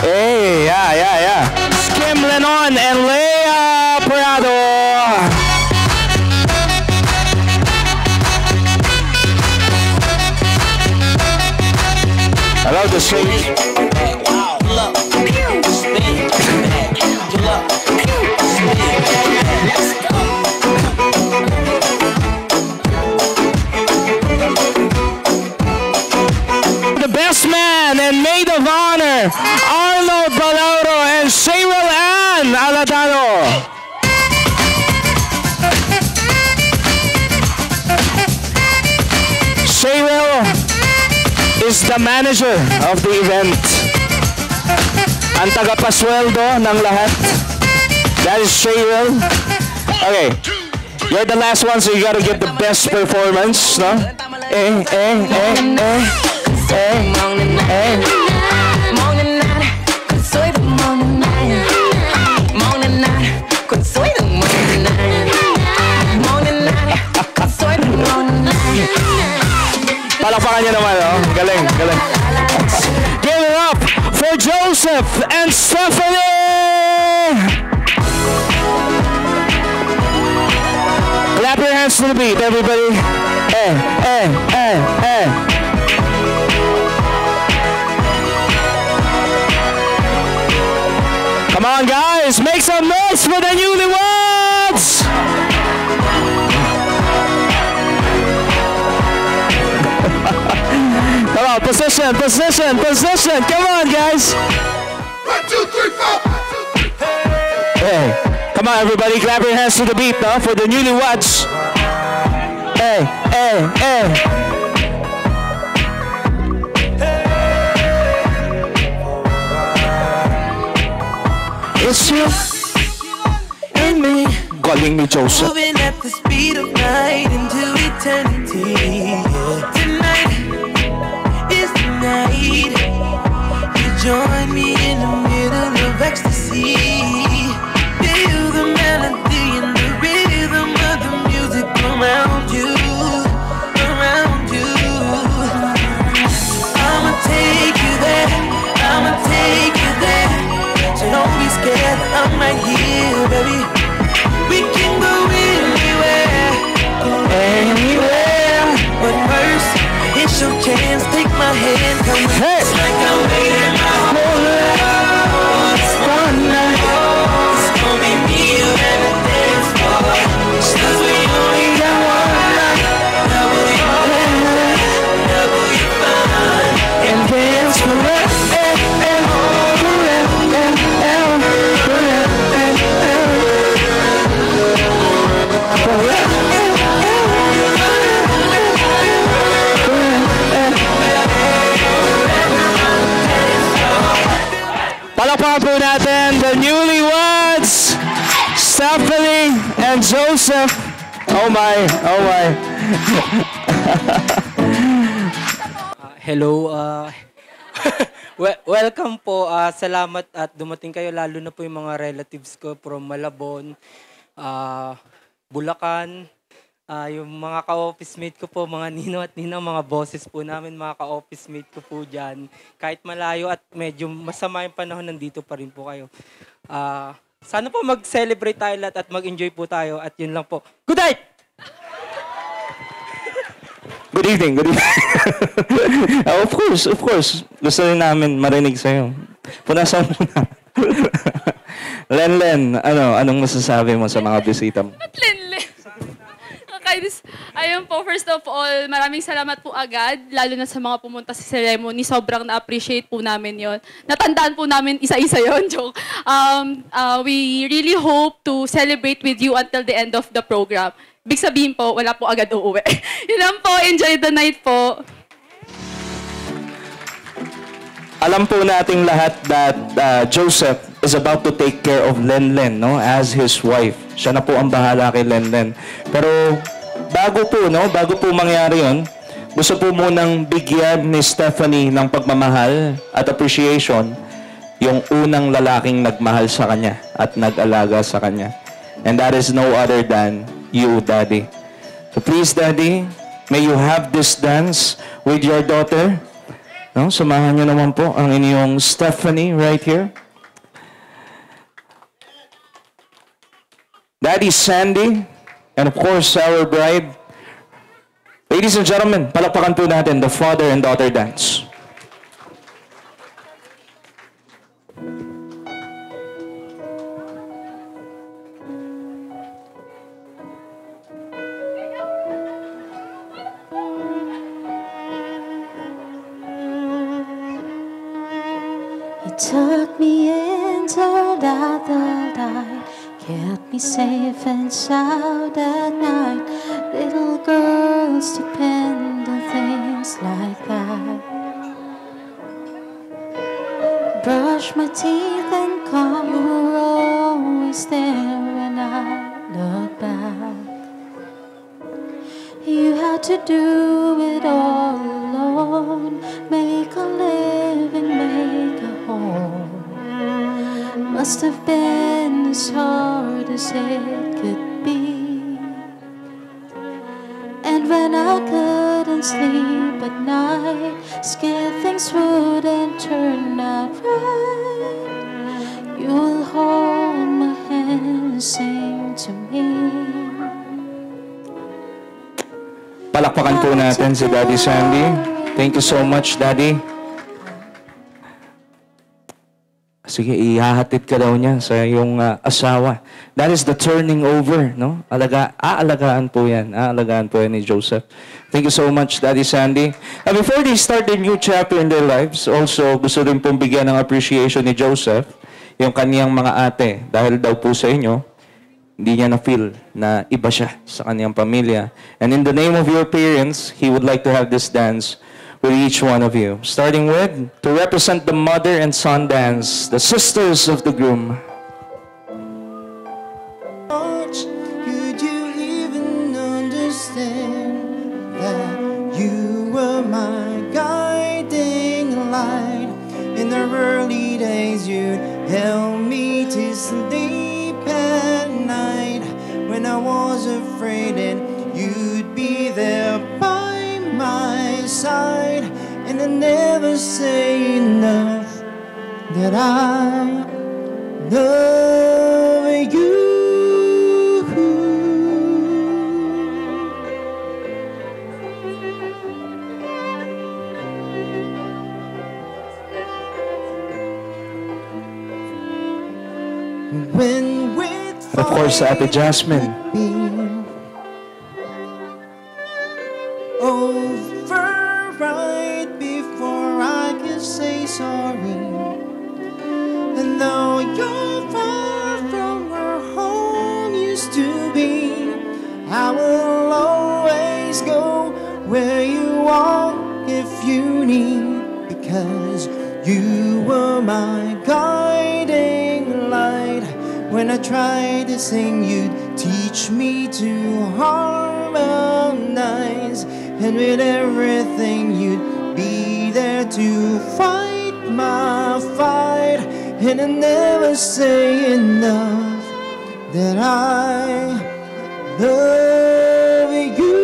Hey, yeah. Skim Lenon and Leia Prado. Hello, the stage. The best man and maid of honor, Arnold Balauro and Cheryl Ann Aladano. Cheryl is the manager of the event. Ang tagapasweldo ng lahat. That is Cheryl. Okay. You're the last one, so you gotta give the best performance, no? Palakpakan niyo naman, oh. Galing. Give it up for Joseph and Stephanie! Clap your hands to the beat, everybody. Come on, guys. guys. Make some noise for the newlyweds! Come on, position, position, position. Come on, guys. 1, 2, 3, 4. Hey, come on, everybody. Clap your hands to the beat, no? For the newlyweds. Hey, hey, hey. It's you and me. Galing ni Joseph. Moving at the speed of light into eternity. Tonight is the night. You join me in the middle of ecstasy. Feel the melody and the rhythm of the music around you, around you. I'ma take you there. I'ma take you there. So don't be scared, I'm right here, baby. We can go anywhere, Anywhere. but first, it's your chance. Take my hand, come with Hey. It's like I'm waiting my whole life. It's one night. It's gonna be me, you, and the dance floor. It's 'cause we only got one night. Double your pleasure, double your fun, and dance forever. Palakpakan po natin the newlyweds, Stephanie and Joseph. Oh my, oh my. Hello, welcome po. Salamat at dumating kayo, lalo na po yung mga relatives ko from Malabon, Bulacan, yung mga ka-office mate ko po, mga nino at ninang, mga bosses po namin, mga ka-office mate ko po dyan. Kahit malayo at medyo masama yung panahon, nandito pa rin po kayo. Sana po mag-celebrate tayo lahat at mag-enjoy po tayo at yun lang po. Good night! Good evening, good evening. Of course. Gusto rin namin marinig sa'yo. Punasan mo na. Len, anong masasabi mo sa mga bisita mo? At Lenlen. Ayun po, first of all, maraming salamat po agad, lalo na sa mga pumunta sa ceremony. Sobrang na-appreciate po namin yon. Natandaan po namin isa-isa yon, joke. We really hope to celebrate with you until the end of the program. Big sabihin po, wala po agad uuwi. Yun lang po, enjoy the night po. Alam po nating lahat that Joseph is about to take care of Lenlen, no, as his wife. Siya na po ang bahala kay Lenlen. Pero bago po mangyari yun, gusto po munang bigyan ni Stephanie ng pagmamahal at appreciation yung unang lalaking nagmahal sa kanya at nag-alaga sa kanya. And that is no other than you, Daddy. So please, Daddy, may you have this dance with your daughter. No? Samahan niyo naman po ang inyong Stephanie right here. Daddy Sandy, and of course, our bride. Ladies and gentlemen, palakpakan po natin the father and daughter dance. You took me in, turned out the light, kept me safe and sound at night. Little girls depend on things like that. Brush my teeth and comb, you were always there when I look back. You had to do it all alone, make a living, make a home. Must have been as hard as it could be. And when I couldn't sleep at night, scared things wouldn't turn out right, you'll hold my hand and sing to me. Palakpakan po natin si Daddy Sandy. Thank you so much, Daddy. Sige, ihahatid ka daw niya sa iyong asawa. That is the turning over, no? Aalagaan po yan. Aalagaan po yan ni Joseph. Thank you so much, Daddy Sandy. Before they start their new chapter in their lives, also gusto rin pong bigyan ng appreciation ni Joseph, yung kaniyang mga ate. Dahil daw po sa inyo, hindi niya na-feel na iba siya sa kaniyang pamilya. And in the name of your parents, he would like to have this dance with each one of you. Starting with, to represent the mother and son dance, the sisters of the groom. Could you even understand that you were my guiding light? In the early days you'd help me to sleep at night. When I was afraid and you'd be there by my side. And I never say enough that I love you. When with Of course, Ate Jasmine. over right before I could say sorry. And though you're far from where home used to be, I will always go where you are if you need, because you were my guiding light. When I tried to sing, you'd teach me to harmonize. And with everything, you'd be there to fight my fight. And I never say enough that I love you.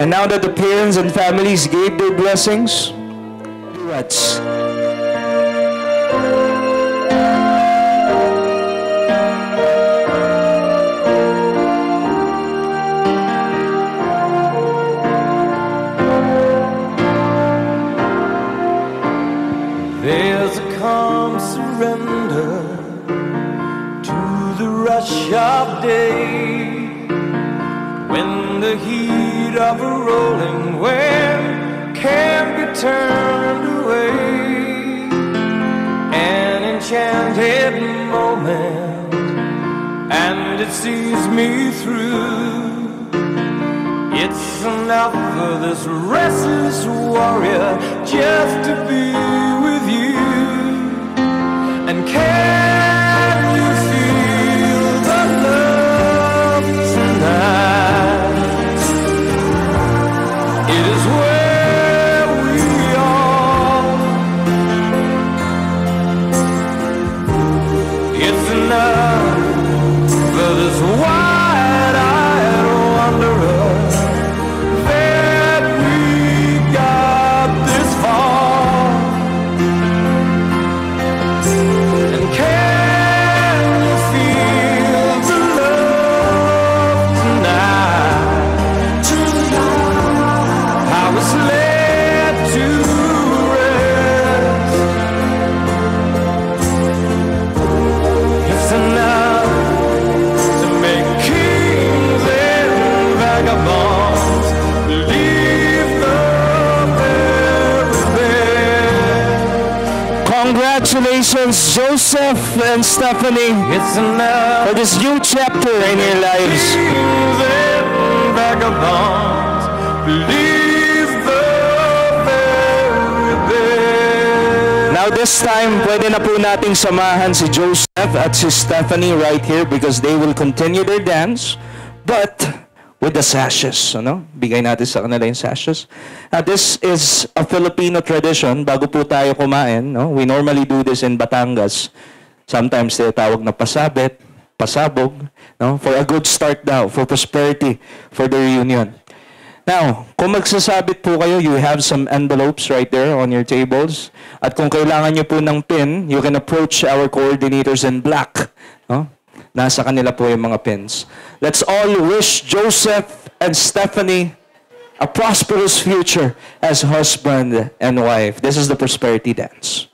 And now that the parents and families gave their blessings, duets. There's a calm surrender to the rush of day, when the heat of a rolling wave can be turned away. An enchanted moment, and it sees me through. It's enough for this restless warrior just to be with you. And can you feel the love tonight? It is where we are. It's enough for this wide-eyed wanderer that we got this far. And can you feel the love tonight? How it's led to rest. It's enough to make kings and vagabonds leave the very best. Congratulations, Joseph and Stephanie, It's enough for this new chapter in your lives. kings and vagabonds leave the very best. Now this time, pwede na po nating samahan si Joseph at si Stephanie right here because they will continue their dance, but with the sashes, ano? Bigay natin sa kanila yung sashes. This is a Filipino tradition. Bago po tayo kumain, no? We normally do this in Batangas. Sometimes tinatawag na pasabit, pasabog, no? For a good start daw, for prosperity, for the reunion. Now, kung magsasabit po kayo, you have some envelopes right there on your tables. At kung kailangan nyo po ng pin, you can approach our coordinators in black. No? Nasa kanila po yung mga pins. Let's all wish Joseph and Stephanie a prosperous future as husband and wife. This is the prosperity dance.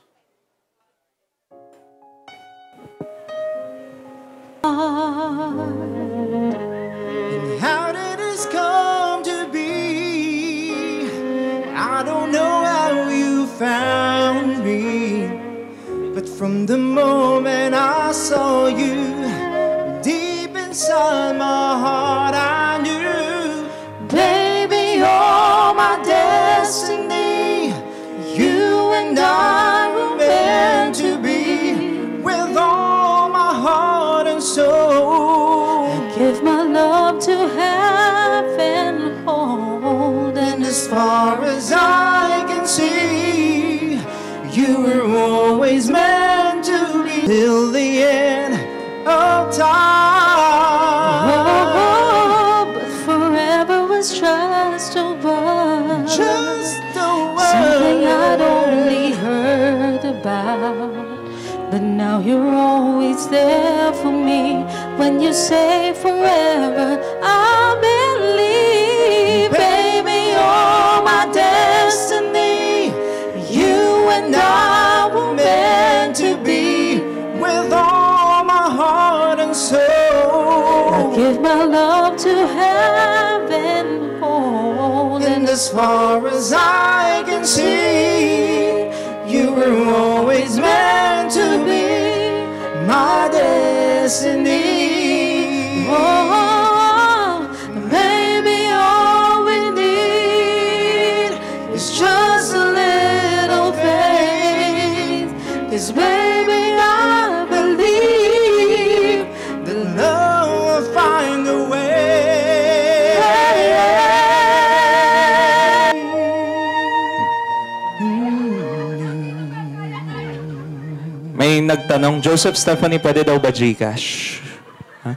And how did this come to be? I don't know how you found me, but from the moment I saw you, deep inside my heart I knew, baby, you're my destiny. You and I were meant to be. With all my heart and soul, I give my love to heaven, hold, and as far as I can see, you were always meant to be till the end of time. oh, but forever was just a word, Just a word. something I'd only heard about. But now you're always there for me. When you say forever, I believe. Baby, you're my destiny. You and I were meant to be. With all my heart and soul, I give my love to heaven, hold, and as far as I can see, you were always meant to be my destiny. oh, baby, all we need is just a little faith. 'Cause baby, I believe The love will find a way. May nagtanong, Joseph, Stephanie, pwede daw ba Gcash? Huh?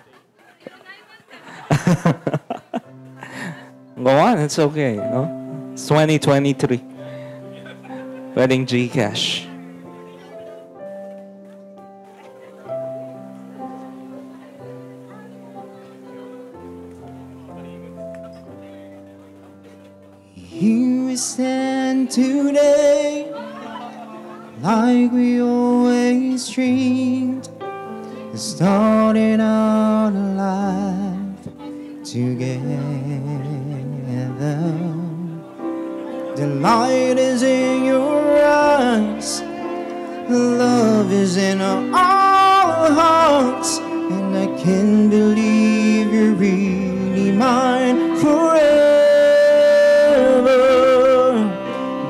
Go on, it's okay. No? It's 2023. Pwedeng Gcash. Here we stand today, like we always dreamed, starting out alive together. The light is in your eyes, love is in our hearts, and I can't believe you're really mine forever.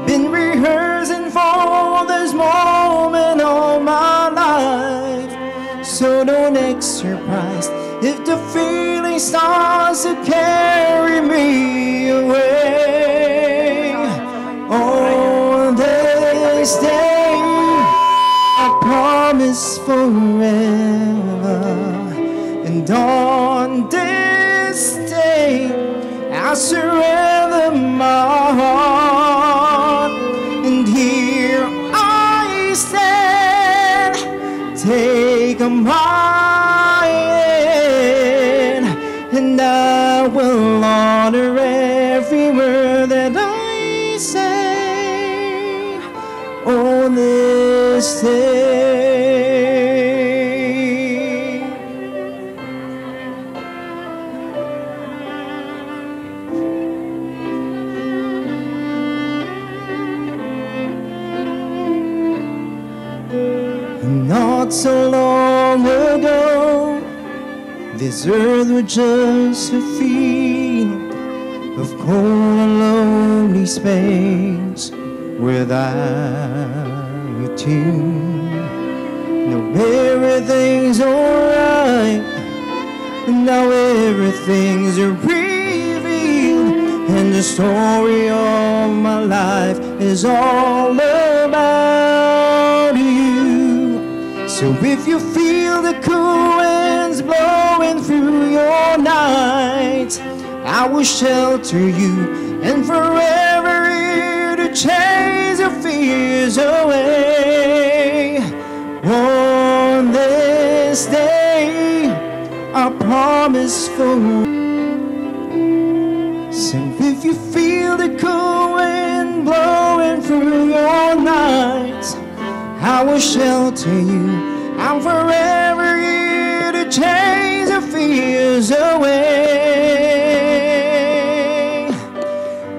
Been rehearsing for this moment all my life, so don't act surprised if the feeling starts to carry me away. On this day, I promise forever, and on this day, I surrender my heart, and here I stand. Take my hand, and I will honor every word that I say on this day. Not so long ago, this earth was just a field of cold and lonely space without you. Now everything's alright, now everything's revealed, and the story of my life is all about you. So if you feel the cool winds blowing through your night, I will shelter you and forever here to chase your fears away. On this day, a promise for. So if you feel the cool wind blowing through your night, I will shelter you. I'm forever here to chase your fears away.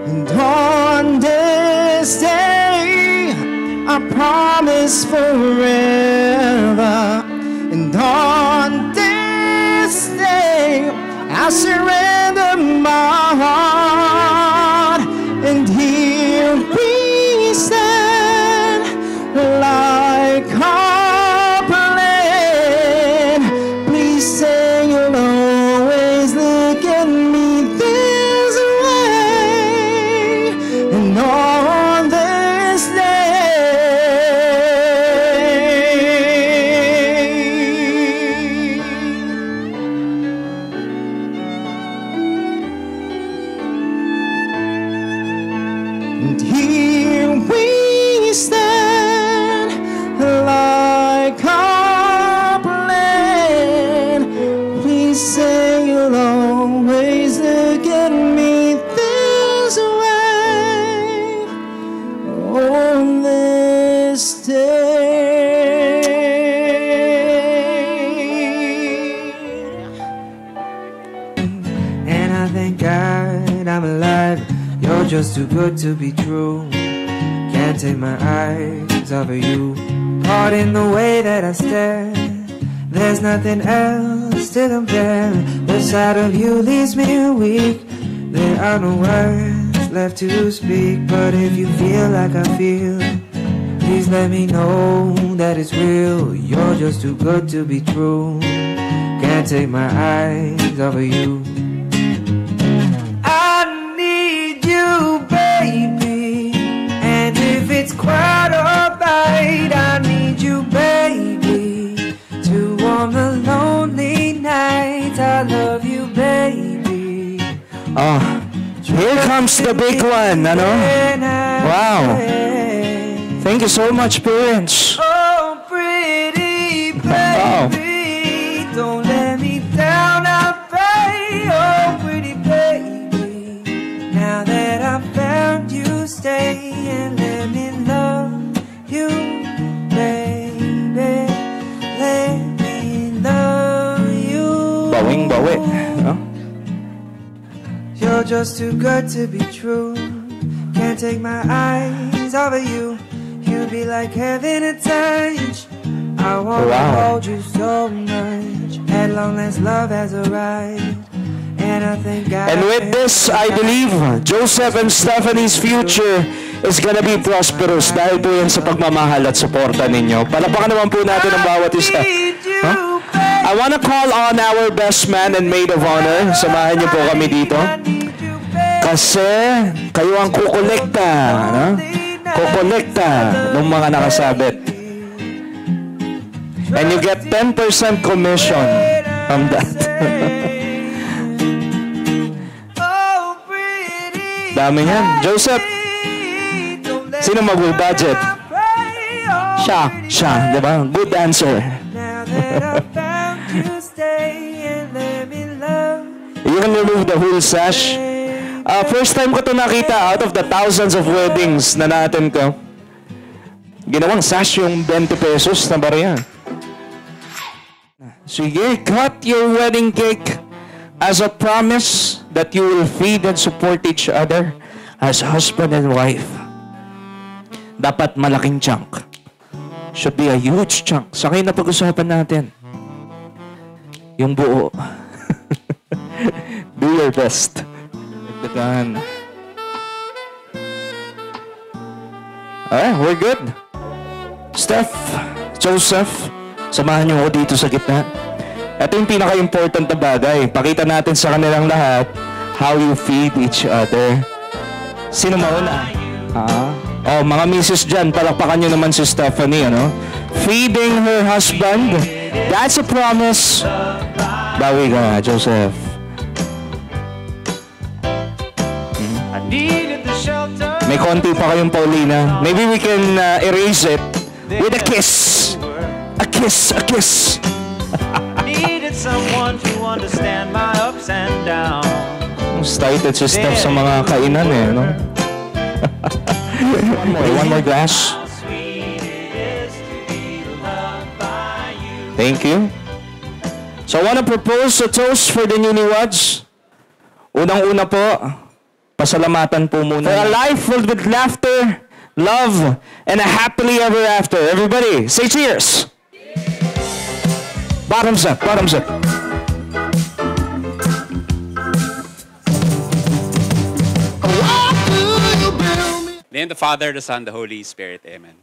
And on this day, I promise forever. And on this day, I surrender my heart. And here we stand like Copland. Please say you'll always look at me this way. And on this and here we stand like Copland. Please say you'll always look at me this way on this day. And I thank God I'm alive. You're just too good to be true. Can't take my eyes off of you. Caught in the way that I stare. There's nothing else to compare. The sight of you leaves me weak. There are no words left to speak. But if you feel like I feel, please let me know that it's real. You're just too good to be true. Can't take my eyes off of you. I need you, baby. And if it's quite alright, I need you, baby, to warm the lonely nights. I love you, baby. Here comes the big one, ano? Wow. Thank you so much, parents. Oh, pretty baby, don't let me down, I pray. Oh, pretty baby, now that I found you, stay and let me love you, baby. Let me love you. Bawing-bawi. No? You're just too good to be true. Can't take my eyes off of you. You be like heaven to touch. I wanna hold you so much. At long last, love has arrived. And I thank God. And with this, I believe Joseph and Stephanie's future is gonna be prosperous dahil po yan sa pagmamahal at suporta ninyo. Palapakan naman po natin ang bawat isa. Huh? I wanna call on our best man and maid of honor. Samahan niyo po kami dito. Kasi kayo ang kukolekta, no? Kukolekta ng mga nakasabit. And you get 10% commission from that. Dami yan. Joseph, sino mag-budget? Siya, di ba? Good answer. You can remove the whole sash. First time ko ito nakita out of the thousands of weddings na natin ko. Ginawang sash yung 20 pesos na bariya. Sige, cut your wedding cake as a promise that you will feed and support each other as husband and wife. Dapat malaking chunk. Should be a huge chunk. Sa kayo na pag-usapan natin. Yung buo. Do your best. Dagdagan. We're good. Steph, Joseph, samahan niyo ako dito sa gitna. Ito yung pinaka-important na bagay. Pakita natin sa kanilang lahat how you feed each other. Sino mauna? Mga misis dyan, palakpakan nyo naman si Stephanie, ano? Feeding her husband. That's a promise. Bawi ka, Joseph. May konti pa kayong Paulina. Maybe we can erase it with a kiss. A kiss, a kiss. Needed someone to understand my ups and downs. Started si Steph sa mga kainan eh, no? one more glass. Thank you. So I want to propose a toast for the newlyweds. Unang-una po, pasalamatan po muna. For a life filled with laughter, love, and a happily ever after. Everybody, say cheers. Bottoms up, bottoms up. In the name of the Father, the Son, the Holy Spirit. Amen.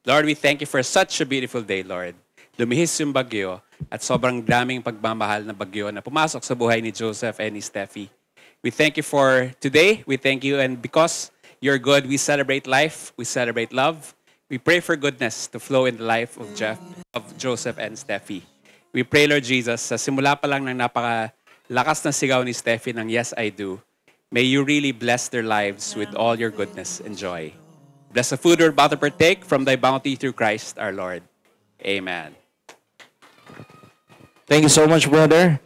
Lord, we thank you for such a beautiful day, Lord. Lumihis yung bagyo at sobrang daming pagmamahal na bagyo na pumasok sa buhay ni Joseph and ni Steffi. We thank you for today. We thank you, and because you're good, we celebrate life. We celebrate love. We pray for goodness to flow in the life of Joseph and Steffi. We pray, Lord Jesus, sa simula pa lang ng napakalakas na sigaw ni Steffi ng Yes, I Do, may you really bless their lives with all your goodness and joy. Bless the food we're about to partake from thy bounty through Christ our Lord. Amen. Thank you so much, brother.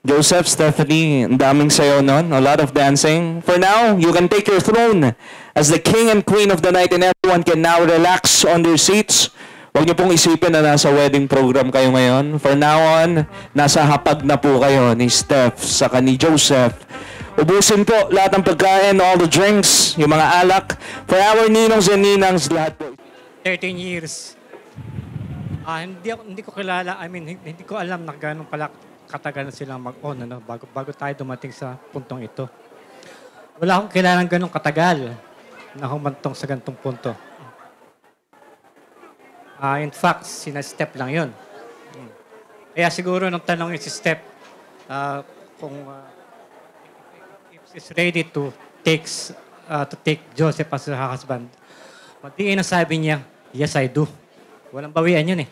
Joseph, Stephanie, ang daming sayo nun. A lot of dancing. For now, you can take your throne as the king and queen of the night, and everyone can now relax on their seats. Huwag niyo pong isipin na nasa wedding program kayo ngayon. For now on, nasa hapag na po kayo ni Steph saka ni Joseph. Ubusin po lahat ng pagkain, all the drinks, yung mga alak. For our ninongs and ninangs, lahat po. 13 years. Hindi ko kilala, hindi ko alam na gano'ng pala katagal na silang mag-on, ano, bago tayo dumating sa puntong ito. Wala akong kilalang gano'ng katagal na humantong sa ganitong punto. In fact, sina-step lang yun. Kaya siguro nung tanongin si Step kung if she's ready to take Joseph as her husband, matiin na sabi niya, yes, I do. Walang bawian yun eh.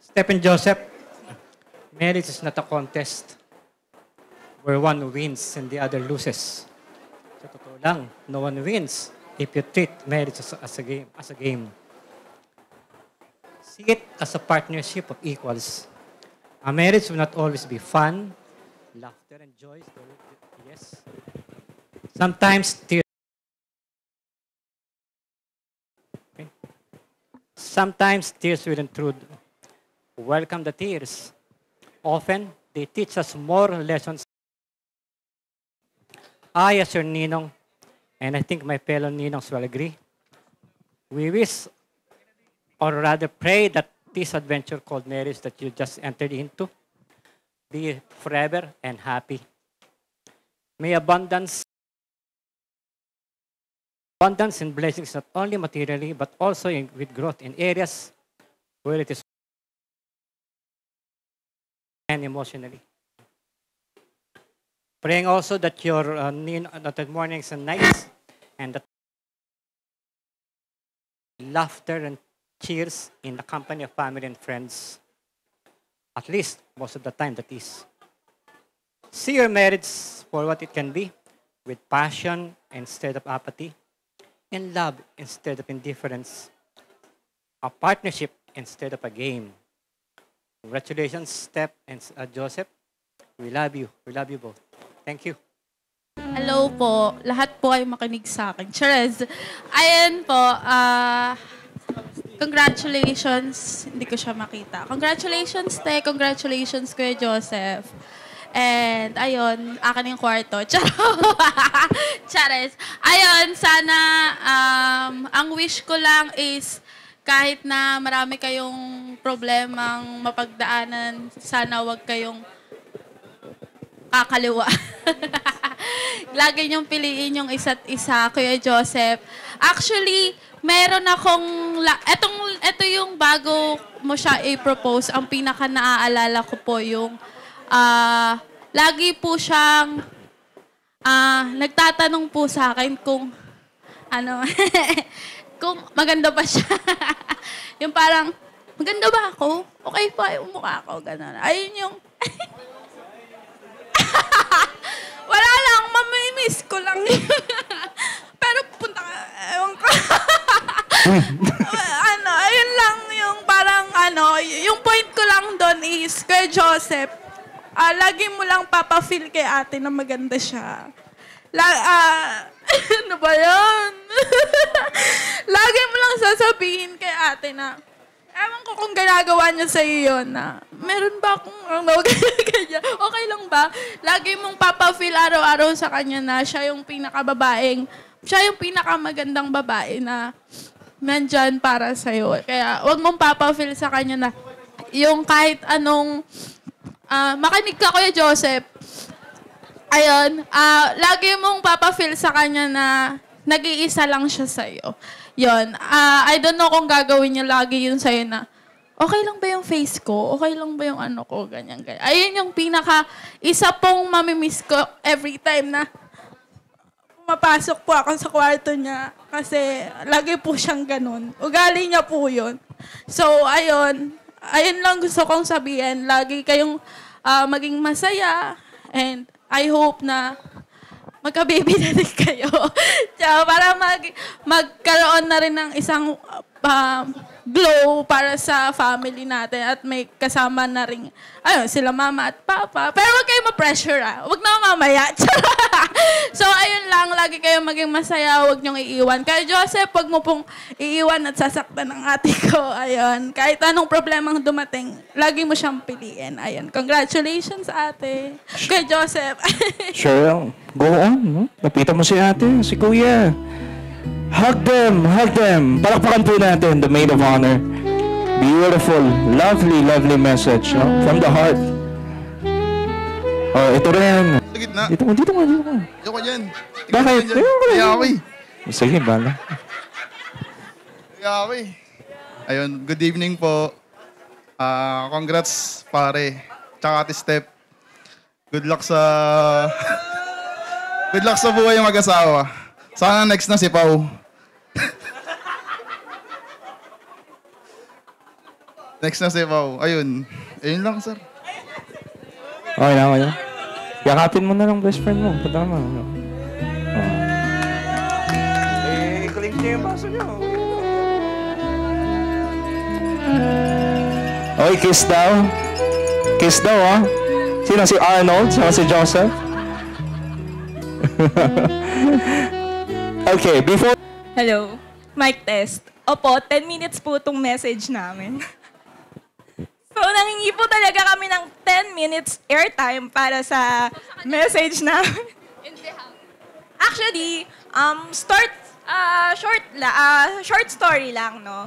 Step and Joseph, marriage is not a contest where one wins and the other loses. Sa totoo lang, no one wins if you treat marriage as a game. See it as a partnership of equals. A marriage will not always be fun, laughter and joy. Yes. Sometimes tears. Sometimes tears will intrude. Welcome the tears. Often, they teach us more lessons. I, as your ninong, and I think my fellow ninongs will agree, we wish, or rather pray, that this adventure called marriage that you just entered into be forever and happy. May abundance and blessings not only materially, but also with growth in areas where it is and emotionally. Praying also that your mornings and nights and that laughter and cheers in the company of family and friends. At least most of the time that is. See your marriage for what it can be, with passion instead of apathy, and love instead of indifference, a partnership instead of a game. Congratulations, Steph and Joseph. We love you. We love you both. Thank you. Hello po. Lahat po ay makinig sa akin. Charez. Ayan po. Congratulations. Hindi ko siya makita. Congratulations, Te. Congratulations, Kuya Joseph. And, ayun, akin yung kwarto. Chares. Ayun, sana, ang wish ko lang is, kahit na marami kayong problemang mapagdaanan, sana wag kayong kakaliwa. Lagi niyong piliin yung isa't isa, Kuya Joseph. Actually, meron akong, ito yung bago mo siya i-propose, ang pinaka naaalala ko po yung, lagi po siyang, nagtatanong po sa akin kung, kung maganda ba siya. Yung parang, maganda ba ako? Okay pa yung mukha ko, gano'n. Ayun yung, wala lang, mamimiss ko lang. Pero punta ka, ewan ko. Ayun lang yung parang yung point ko lang Kuya Joseph, lagi mo lang papafeel kay ate na maganda siya. Ano ba yan? Lagi mo lang sasabihin kay ate na, ewan ko kung ginagawa niya sa'yo yun na, meron ba akong ganyan? Okay lang ba? Lagi mong papafeel araw-araw sa kanya na siya yung pinakamagandang babae na nandyan para sa'yo. Kaya wag mong papafeel sa kanya na yung kahit anong, makinig ka Kuya Joseph, ayun, lagi mong papafeel sa kanya na nag-iisa lang siya sa'yo. Yun. I don't know kung gagawin niya lagi yun sa'yo na, okay lang ba yung face ko? Okay lang ba yung ano ko? Ganyan, ganyan. Ayun yung isa pong mamimiss ko every time na pumapasok po ako sa kwarto niya kasi lagi po siyang ganun. Ugali niya po yun. So, ayun lang gusto kong sabihin. Lagi kayong maging masaya and I hope na magka-baby na din kayo. Para magkaroon na rin ng isang glow para sa family natin at may kasama na rin sila mama at papa. Pero huwag kayo ma-pressure Huwag na mamaya. So, ayun lang. Lagi kayong maging masaya. Huwag niyong iiwan. Kaya Joseph, huwag mo pong iiwan at sasaktan ng ate ko. Ayun. Kahit anong problemang dumating, lagi mo siyang piliin. Ayun. Congratulations, ate. Kaya Joseph. Sure. Go on. No? Lapitan mo si ate, si kuya. Hug them, hug them. Palakpakan po natin, the maid of honor. Beautiful, lovely, lovely message, no? From the heart. Oh, ito rin. Sa gitna. Dito ka. Dito ka dyan. Bakit? Kaya ako eh. Sige, bala. Kaya ako eh. Ayun, good evening po. Congrats pare. Tsaka Ate Step. Good luck sa buhay yung mag-asawa. Sana next na si Pau. Next na si Pau. Ayun lang, sir. Okay na. Yakapin mo na lang best friend mo. Punta mo. Ikuling niyo yung baso niyo. Okay, kiss daw. Kiss daw, ha? Sino? Si Arnold? Sino si Joseph? Okay, before... Hello, mic test. Opo, 10 minutes po itong message namin. So, nangingi po talaga kami ng 10 minutes airtime para sa message namin. Actually, short story lang, no?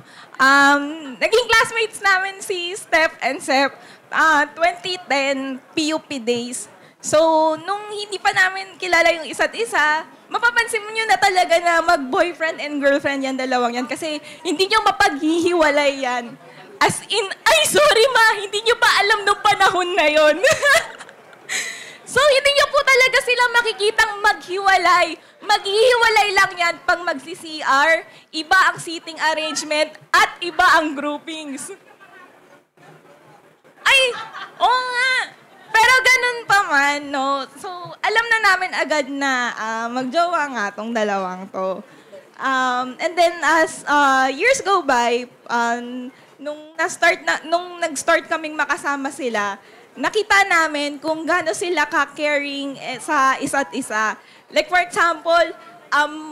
Naging classmates namin si Steph and Sep, 2010 PUP days. So, nung hindi pa namin kilala yung isa't isa, mapapansin mo nyo na talaga na mag-boyfriend and girlfriend yan, dalawang yan. Kasi hindi nyo mapaghihiwalay yan. As in, ay sorry ma, hindi nyo pa alam nung panahon na yon. So, hindi nyo po talaga sila makikitang maghiwalay. Maghihiwalay lang yan pag magsi-CR, iba ang seating arrangement, at iba ang groupings. Ay, oo nga. Pero ganun pa man, no? So, alam na namin agad na magjowa nga tong dalawang to. And then, as years go by, nung nag-start kaming makasama sila, nakita namin kung gaano sila ka-caring sa isa't isa. Like, for example,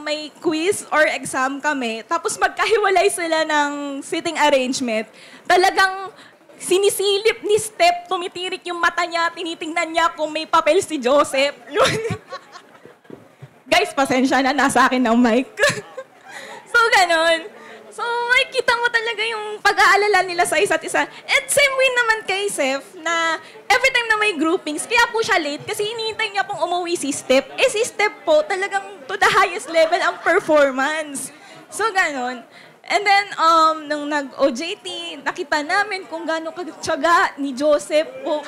may quiz or exam kami, tapos magkahiwalay sila ng seating arrangement. Talagang sinisilip ni Steph, tumitirik yung mata niya, tinitingnan niya kung may papel si Joseph. Guys, pasensya na, nasa akin ang mic. So, ganun. So, makikita mo talaga yung pag-aalala nila sa isa't isa. And same way naman kay Seth, na every time na may groupings, kaya po siya late kasi hinihintay niya pong umuwi si Steph. Si Steph po, talagang to the highest level ang performance. So, ganun. And then, nung nag-OJT, nakita namin kung gaano kagtsaga ni Joseph po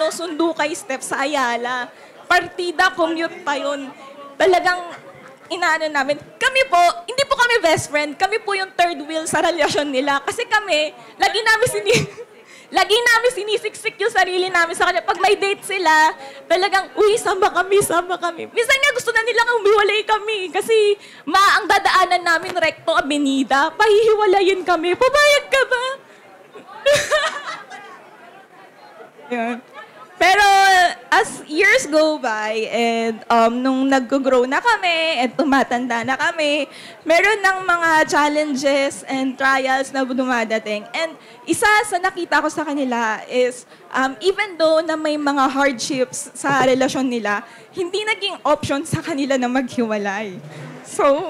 sundo kay Steph sa Ayala. Partida, commute pa yun. Talagang inaano namin. Kami po, hindi po kami best friend. Kami po yung third wheel sa relasyon nila. Kasi kami, lagi namin sinisiksik yung sarili namin sa kanya. Pag may date sila, talagang, uy, sama kami. Minsan nga gusto na nilang umiwalay kami. Kasi ang dadaanan namin, Recto Avenida, pahihiwalayin kami. Pabayag ka ba? Yun. Pero as years go by and nung nag-grow na kami at tumatanda na kami, meron ng mga challenges and trials na dumadating. And isa sa nakita ko sa kanila is even though na may mga hardships sa relasyon nila, hindi naging option sa kanila na maghiwalay. So,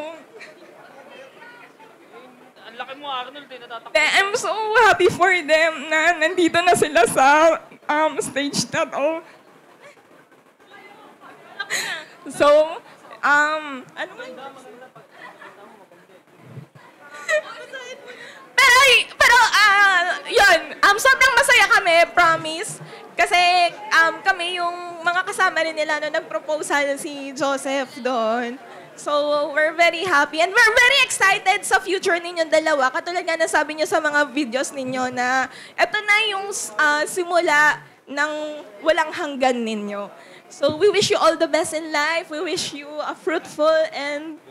I'm so happy for them na nandito na sila sa stage na to. So, ano man? Pero, yun, sobrang masaya kami, promise. Kasi kami yung mga kasama rin nila na nag-proposal si Joseph doon. So, we're very happy and we're very excited sa future ninyo dalawa. Katulad nga nasabi niyo sa mga videos ninyo na eto na yung simula ng walang hanggan ninyo. So, we wish you all the best in life. We wish you a fruitful and...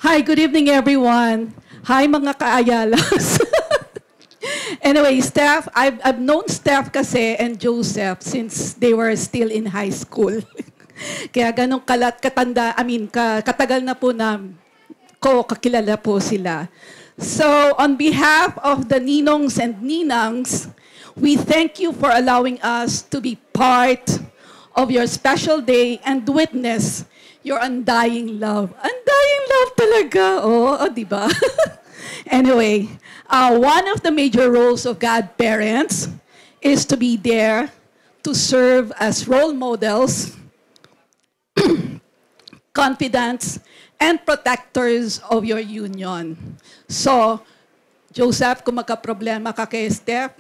Hi, good evening everyone. Hi mga ka-Ayalas. Anyway, Steph, I've known Steph kasi and Joseph since they were still in high school. Kaya ganong katagal na po kakilala po sila. So, on behalf of the Ninongs and Ninangs, we thank you for allowing us to be part of your special day and witness your undying love. Undying love talaga. Di ba? Anyway, one of the major roles of godparents is to be there to serve as role models, confidants, and protectors of your union. So, Joseph, kung magka-problema ka kay Steph,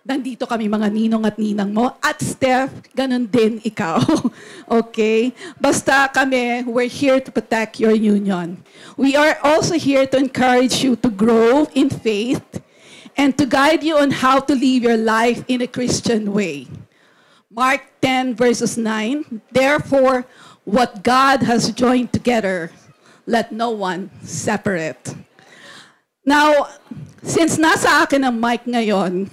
nandito kami mga ninong at ninang mo. At Steph, ganun din ikaw. Okay? Basta kami, we're here to protect your union. We are also here to encourage you to grow in faith and to guide you on how to live your life in a Christian way. Mark 10 verses 9, therefore, what God has joined together, let no one separate. Now, since nasa akin ang mic ngayon,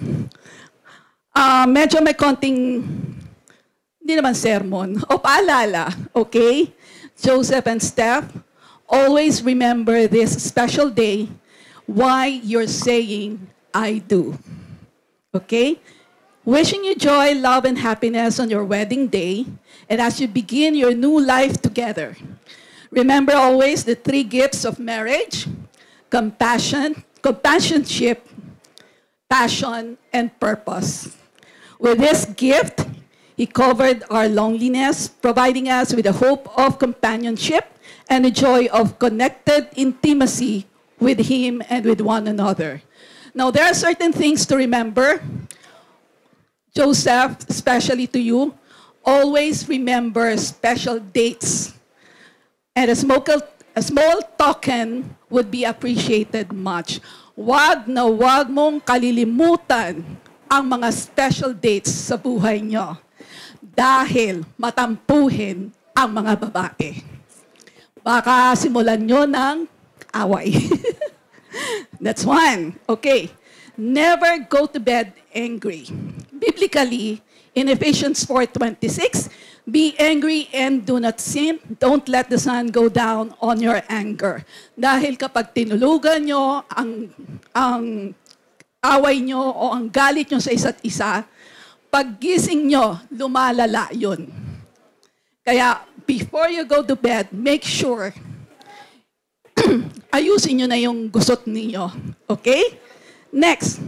medyo may konting, hindi naman sermon, o paalala, okay? Joseph and Steph, always remember this special day, why you're saying, I do. Okay? Wishing you joy, love, and happiness on your wedding day, and as you begin your new life together. Remember always the 3 gifts of marriage: companionship, passion, and purpose. With this gift, He covered our loneliness, providing us with the hope of companionship and the joy of connected intimacy with Him and with one another. Now, there are certain things to remember. Joseph, especially to you, always remember special dates. And a small token would be appreciated much. Wag na wag mong kalilimutan ang mga special dates sa buhay nyo. Dahil matampuhin ang mga babae. Baka simulan nyo ng away. That's one. Okay. Never go to bed angry. Biblically, in Ephesians 4:26, be angry and do not sin. Don't let the sun go down on your anger. Dahil kapag tinulugan nyo ang away nyo o ang galit nyo sa isa't isa, paggising nyo, lumalala yun. Kaya, before you go to bed, make sure ayusin nyo na yung gusot ninyo. Okay? Next.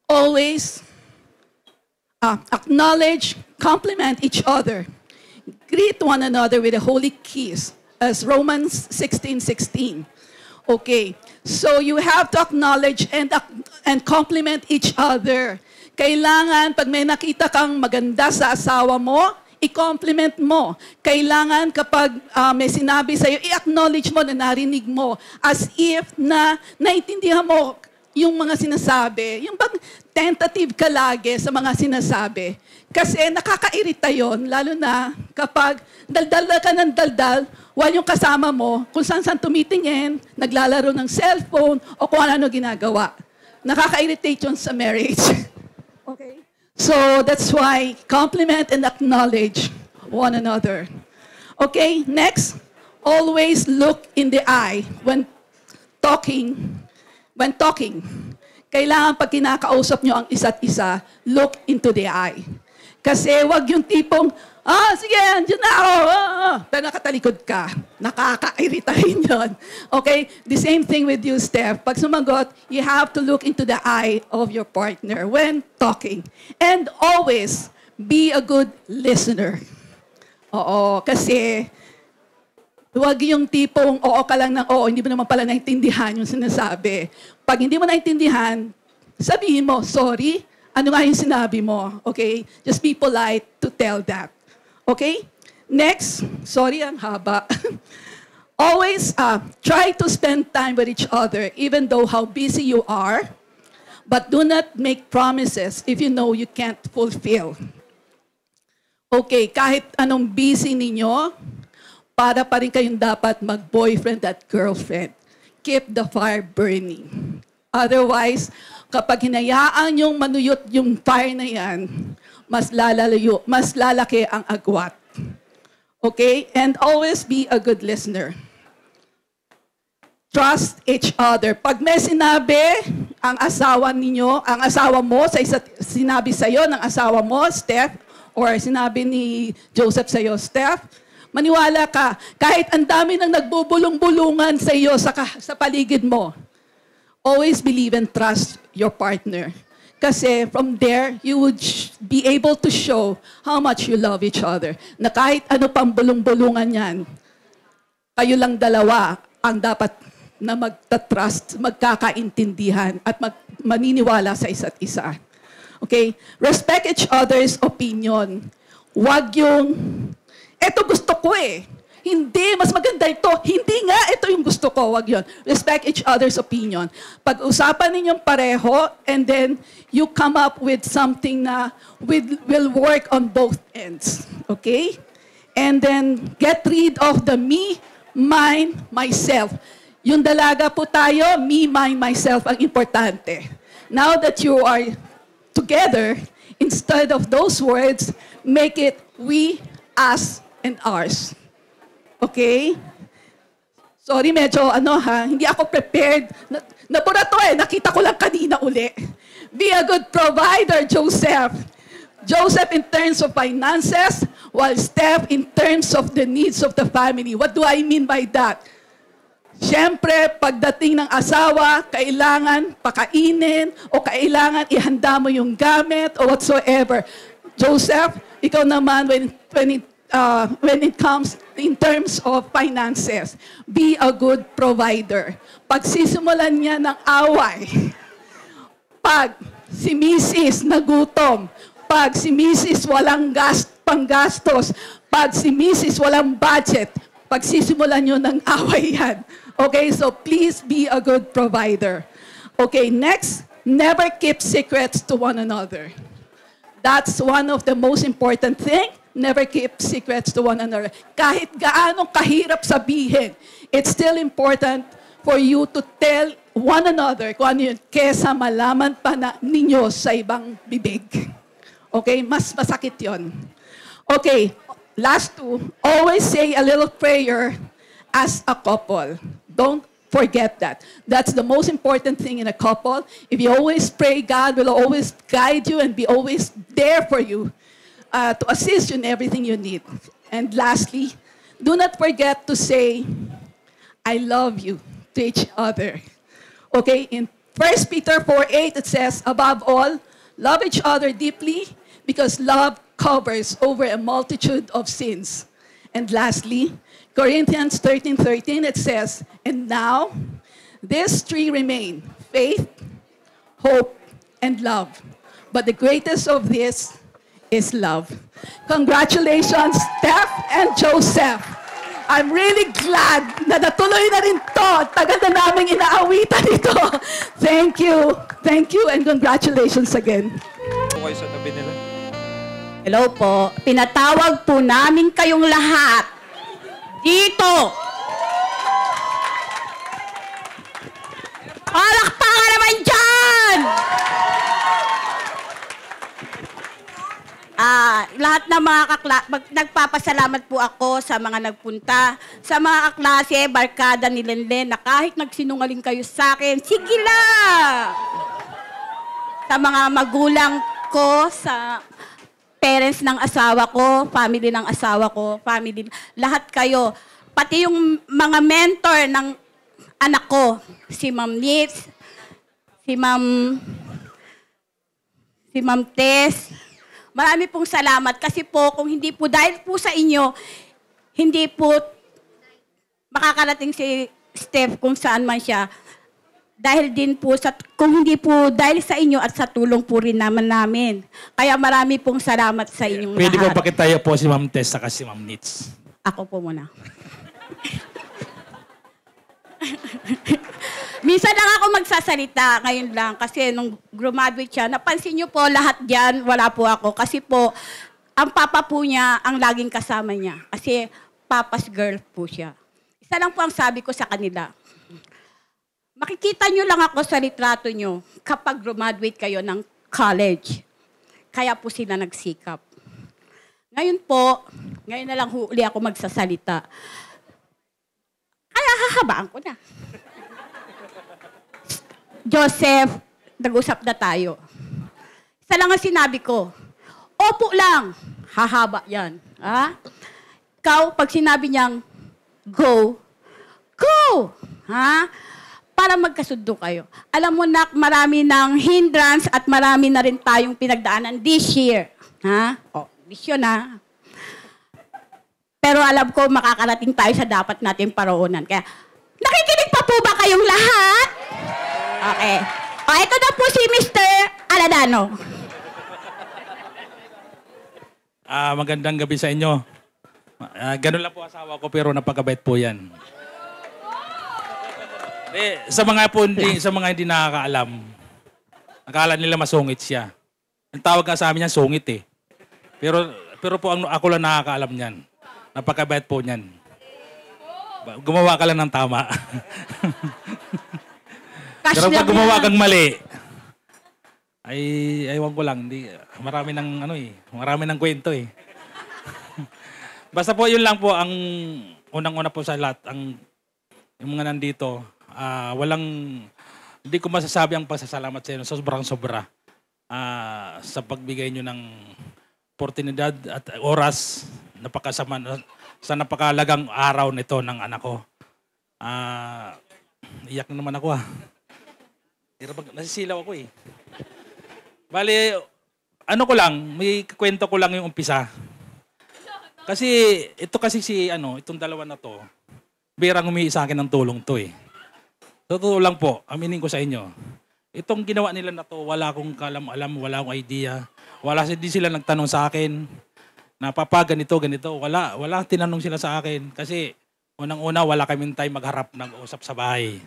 Always acknowledge, compliment each other. Greet one another with a holy kiss, as Romans 16:16. Okay, so you have to acknowledge and compliment each other. Kailangan, pag may nakita kang maganda sa asawa mo, i-compliment mo. Kailangan kapag may sinabi sa'yo, i-acknowledge mo na narinig mo as if na naintindihan mo yung mga sinasabi. Yung bang tentative ka lagi sa mga sinasabi. Kasi nakakairita yun, lalo na kapag daldal ka ng daldal, while yung kasama mo, kung saan-saan tumitingin, naglalaro ng cellphone, o kung ano ginagawa. Nakaka-irritate yun sa marriage. Okay? So, that's why compliment and acknowledge one another. Okay, next. Always look in the eye when talking. Kailangan pag kinakausap nyo ang isa't isa, look into the eye. Kasi wag yung tipong, sige, andyan na ako. Pero nakatalikod ka. Nakaka-irita rin yun. Okay? The same thing with you, Steph. Pag sumagot, you have to look into the eye of your partner when talking. And always, be a good listener. Oo, kasi huwag yung tipong oo ka lang ng oo, hindi mo naman pala naintindihan yung sinasabi. Pag hindi mo naintindihan, sabihin mo, sorry, ano nga yung sinabi mo? Okay? Just be polite to tell that. Okay? Next, sorry, ang haba. Always try to spend time with each other, even though how busy you are, but do not make promises if you know you can't fulfill. Okay, kahit anong busy ninyo, para pa rin kayong dapat mag-boyfriend at girlfriend. Keep the fire burning. Otherwise, kapag hinayaan yung manuyot yung fire na yan, mas lalaki ang agwat. Okay? And always be a good listener. Trust each other. Pag may sinabi ang asawa ninyo, ang asawa mo, sinabi sa'yo ng asawa mo, Steph, or sinabi ni Joseph sa'yo, Steph, maniwala ka, kahit ang dami nang nagbubulong-bulungan sa iyo sa paligid mo, always believe and trust your partner. Kasi from there, you would be able to show how much you love each other. Na kahit ano pang bulong-bulungan yan, kayo lang dalawa ang dapat na magta-trust, magkakaintindihan, at maniniwala sa isa't isa. Okay? Respect each other's opinion. Huwag yung, eto gusto ko eh. Hindi, mas maganda ito. Hindi nga, ito yung gusto ko. Huwag yun. Respect each other's opinion. Pag-usapan ninyong pareho, and then you come up with something na will work on both ends. Okay? And then get rid of the me, mine, myself. Yung dalaga po tayo, me, mine, myself ang importante. Now that you are together, instead of those words, make it we, us, and ours. Okay? Sorry, medyo hindi ako prepared. Nabura to nakita ko lang kanina uli. Be a good provider, Joseph. Joseph in terms of finances, while Steph in terms of the needs of the family. What do I mean by that? Siyempre, pagdating ng asawa, kailangan pakainin o kailangan ihanda mo yung gamit o whatsoever. Joseph, ikaw naman when it comes in terms of finances, be a good provider. Pag sisimulan niya ng away, pag si Mrs. nagutom, pag si Mrs. walang panggastos, pag si Mrs. walang budget, pag sisimulan niyo ng away yan. Okay, so please be a good provider. Okay, next, never keep secrets to one another. That's one of the most important thing. Never keep secrets to one another. Kahit gaano kahirap sabihin, it's still important for you to tell one another kung ano yun, kesa malaman pa ninyo sa ibang bibig. Okay, mas masakit yun. Okay, last two, always say a little prayer as a couple. Don't forget that. That's the most important thing in a couple. If you always pray, God will always guide you and be always there for you to assist you in everything you need. And lastly, do not forget to say, I love you to each other. Okay, in 1 Peter 4:8, it says, above all, love each other deeply because love covers over a multitude of sins. And lastly, Corinthians 13:13, it says, and now, these three remain, faith, hope, and love. But the greatest of this is love. Congratulations, Steph and Joseph. I'm really glad na natuloy na rin to. Tagal na namin inaawitan ito. Thank you, and congratulations again. Okay sa tabi nila. Hello po. Pinatawag po namin kayong lahat dito. Palakpakan naman dyan! ng mga nagpapasalamat po ako sa mga nagpunta, sa mga kaklase, barkada ni Lenlen, na kahit nagsinungaling kayo sa akin, sige lang! Sa mga magulang ko, sa parents ng asawa ko, family ng asawa ko, family, lahat kayo. Pati yung mga mentor ng anak ko, si Ma'am Nitz, si Ma'am Tess. Marami pong salamat kasi po kung hindi po dahil po sa inyo, hindi po makakarating si Steph kung saan man siya. Dahil din po sa, kung hindi po dahil sa inyo at sa tulong po rin namin. Kaya marami pong salamat sa inyong Pwede lahat. ko pakitayo po si Ma'am Tess saka si Ma'am Nitz. Ako po muna. Minsan lang ako magsasalita, ngayon lang. Kasi nung graduate siya, napansin niyo po lahat dyan, wala po ako. Kasi po, ang papa po niya, ang laging kasama niya. Kasi papa's girl po siya. Isa lang po ang sabi ko sa kanila. Makikita niyo lang ako sa litrato niyo kapag graduate kayo ng college. Kaya po sila nagsikap. Ngayon po, ngayon na lang huli ako magsasalita. Kaya hahabaan ko na. Joseph, nag-usap na tayo. Isa lang ang sinabi ko, opo lang, hahaba yan. Ha? Ikaw, pag sinabi niyang go, go! Ha? Para magkasundo kayo. Alam mo na, marami ng hindrance at marami na rin tayong pinagdaanan this year. Ha? O, this year na. Pero alam ko, makakarating tayo sa dapat natin paroonan. Kaya, nakikinig pa po ba kayong lahat? Okay. O, ito na po si Mr. Aladano. Magandang gabi sa inyo. Ganun lang po asawa ko pero napakabait po yan. Sa mga hindi nakakaalam, akala nila masungit siya. Ang tawag nga sa amin niyan, sungit eh. Pero po ako lang nakakaalam niyan. Napakabait po niyan. Gumawa ka lang ng tama. Pero pag gumawa kang mali, ay ewan ko lang, marami ng kwento eh. Basta po yun lang po ang unang-una po sa lahat, yung mga nandito, hindi ko masasabi ang pasasalamat sa inyo, sobrang-sobra sa pagbigay nyo ng oportunidad at oras sa napakalagang araw nito ng anak ko. Iyak na naman ako nasisilaw ako eh. Bali, may kwento ko lang yung umpisa. Kasi itong dalawa na to, birang humihi sa akin ng tulong to eh. Totoo lang po, aminin ko sa inyo. Itong ginawa nila na to, wala akong kalam-alam, wala akong idea. Di sila nagtanong sa akin na papa, ganito. Wala tinanong sila sa akin. Kasi unang-una, wala kaming time magharap, nag-usap sa bahay.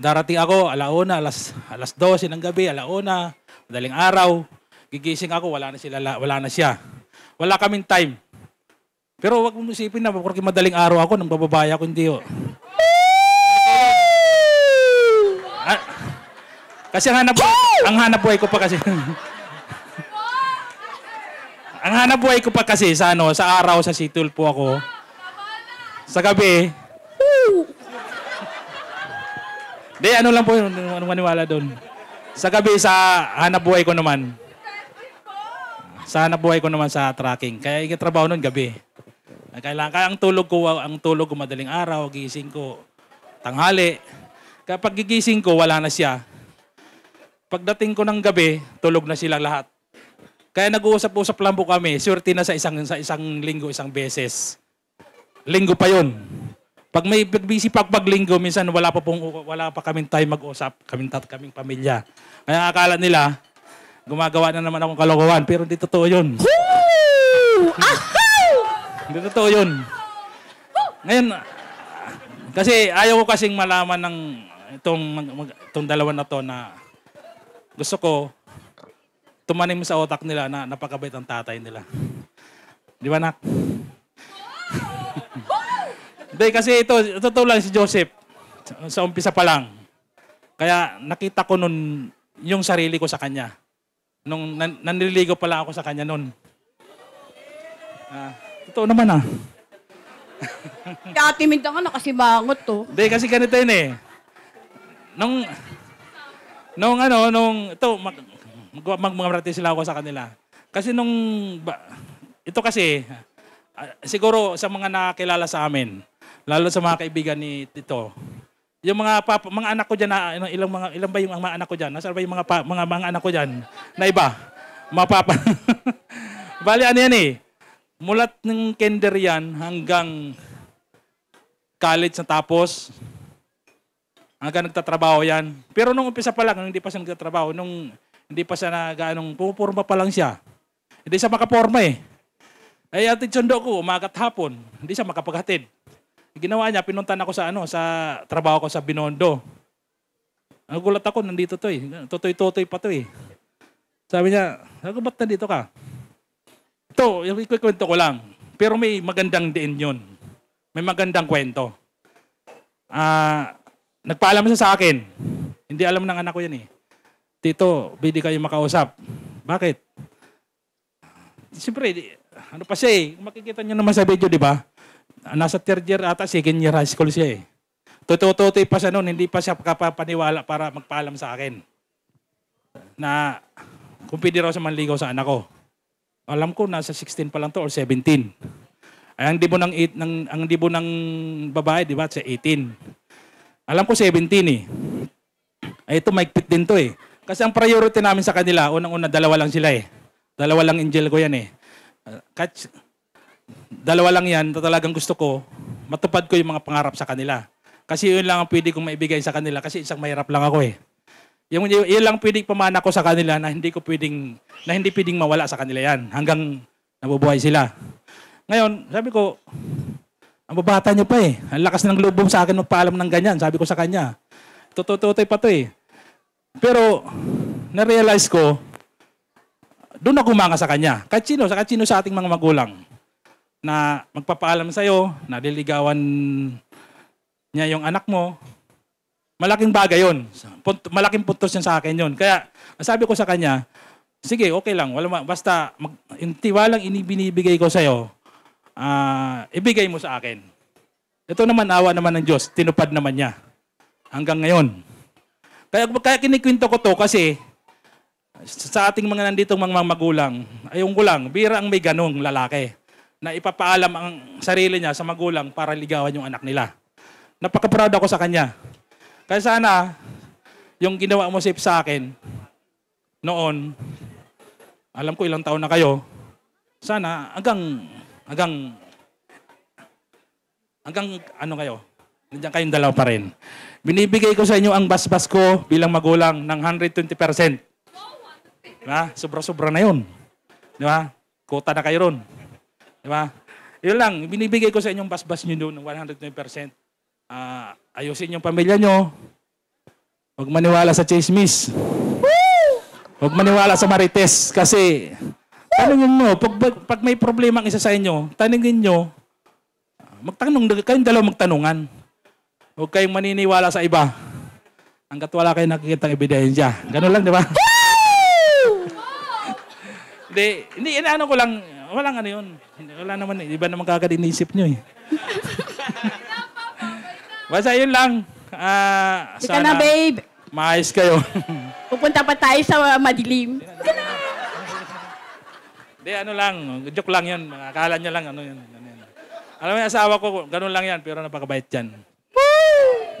Darating ako, alauna, alas 12 ng gabi, alauna, madaling araw. Gigising ako, wala na siya. Wala kaming time. Pero wag mong isipin na, porque madaling araw ako, nang bababae ako, hindi oh. Kasi ang hanap buhay ko pa kasi. Ang hanap buhay ko pa kasi sa araw sa Situl po ako. Sa gabi. Lang po yun, maniwala doon. Sa gabi sa hanap buhay ko naman. Sa hanap buhay ko naman sa tracking. Kaya trabaho noon gabi. Kaya ang tulog ko madaling araw, gising ko tanghali. Kapag gigising ko, wala na siya. Pagdating ko ng gabi, tulog na sila lahat. Kaya nag-uusap-usap lang po kami, swerte na sa isang linggo, isang beses. Linggo pa yun. Pag may busy pag linggo, minsan wala pa kaming time mag-usap, kaming pamilya. Kaya akala nila, gumagawa na naman akong kalokohan, pero hindi totoo yun. Hindi totoo yun. Ngayon, kasi ayaw ko kasing malaman ng itong dalawa na to na gusto ko tumanim sa otak nila na napakabait ang tatay nila. Di ba, nak? Hindi, kasi totoo lang si Joseph. Sa umpisa pa lang. Kaya nakita ko nun yung sarili ko sa kanya. Nung nanliligaw pala ako sa kanya nun. Totoo naman ah. Kaya timid ka, nakasimangot to. Hindi, kasi ganito yun eh. Ito, magmamarating sila ako sa kanila. Kasi ito kasi, siguro sa mga nakakilala sa amin, lalo sa mga kaibigan ni Tito, yung mga anak ko diyan na ilan ba yung mga anak ko diyan? Nasaan ba yung mga anak ko diyan? Na iba. Mga papa. Bali ano yan eh. Mulat ng kinder yan hanggang college na tapos. Hanggang nagtatrabaho yan. Pero nung umpisa pa lang, hindi pa siya nagtatrabaho, hindi pa siya pupurma pa lang siya. Hindi siya makaporma eh. Ay atid sundo ko, umagat hapon. Hindi siya makapaghatid. Ginawa niya, pinuntan ako sa trabaho ko sa Binondo. Nagulat ako, nandito to eh. Totoy-totoy pa to eh. Sabi niya, ba't nandito ka? Ito, ikwento ko lang. Pero may magandang diin yun. May magandang kwento. Nagpaalam siya sa akin. Hindi alam ng anak ko yan eh. Tito, pwede kayo makausap. Bakit? Siyempre, ano pa siya eh. Makikita niyo naman sa video, di ba? Nasa third year ata, second year high school siya eh. Tututoy pa siya noon, hindi pa siya kapapaniwala para magpaalam sa akin. Na kung pwede raw siya manligaw sa anak ko. Alam ko, nasa 16 pa lang to or 17. Ay, ang dibo ng babae, di ba? Sa 18. Alam ko 17 eh. Ay, ito, maigpit din to eh. Kasi ang priority namin sa kanila, unang-una, dalawa lang sila eh. Dalawa lang angel ko yan eh. Dalawa lang yan, talagang gusto ko, matupad ko yung mga pangarap sa kanila. Kasi yun lang ang pwede kong maibigay sa kanila kasi isang mahirap lang ako eh. Yun lang pwedeng pamana ko sa kanila na hindi pwedeng mawala sa kanila yan hanggang nabubuhay sila. Ngayon, sabi ko, ang babata niyo pa eh. Ang lakas ng loob mo sa akin magpaalam ng ganyan. Sabi ko sa kanya, tututoy pa to eh. Pero, na-realize ko, doon ako umanga sa kanya. Kahit sino sa ating mga magulang na magpapaalam sa'yo, naliligawan niya yung anak mo, malaking bagay yun. Malaking puntos yan sa akin yun. Kaya, sabi ko sa kanya, sige, okay lang. Basta, yung tiwalang binibigay ko sa'yo, ibigay mo sa akin. Ito naman, awa naman ng Diyos. Tinupad naman niya. Hanggang ngayon. Kaya kinikwento ko to kasi, sa ating mga nanditong mga magulang, ayun ko lang, bira ang may ganong lalaki na ipapaalam ang sarili niya sa magulang para ligawan yung anak nila. Napaka-proud ako sa kanya. Kaya sana, yung ginawa mo sa akin, noon, alam ko ilang taon na kayo, sana hanggang ano kayo, nandiyan kayong dalawa pa rin. Binibigay ko sa inyo ang basbas ko bilang magulang ng 120%. Diba? Sobra-sobra na yun. Diba? Kota na kayo ron. Diba? Yun lang, binibigay ko sa inyong basbas nyo doon ng 120%. Ayusin yung pamilya nyo. Huwag maniwala sa chismis. Huwag maniwala sa marites. Kasi, tanungin mo, pag may problema ang isa sa inyo, tanungin nyo, kayong dalawa magtanungan. Huwag kayong maniniwala sa iba. Hanggat wala kayong nakikitang ebidensya. Ganun lang, di ba? Hindi, ano ko lang, walang ano yun. Wala naman, iba naman kagad inisip nyo eh. Basta yun lang. Ika na, babe. Maayos kayo. Pupunta pa tayo sa madilim. Hindi, ano lang. Joke lang yun. Akala nyo lang, ano yun. Alam mo yung asawa ko, ganun lang yan, pero napakabait yan.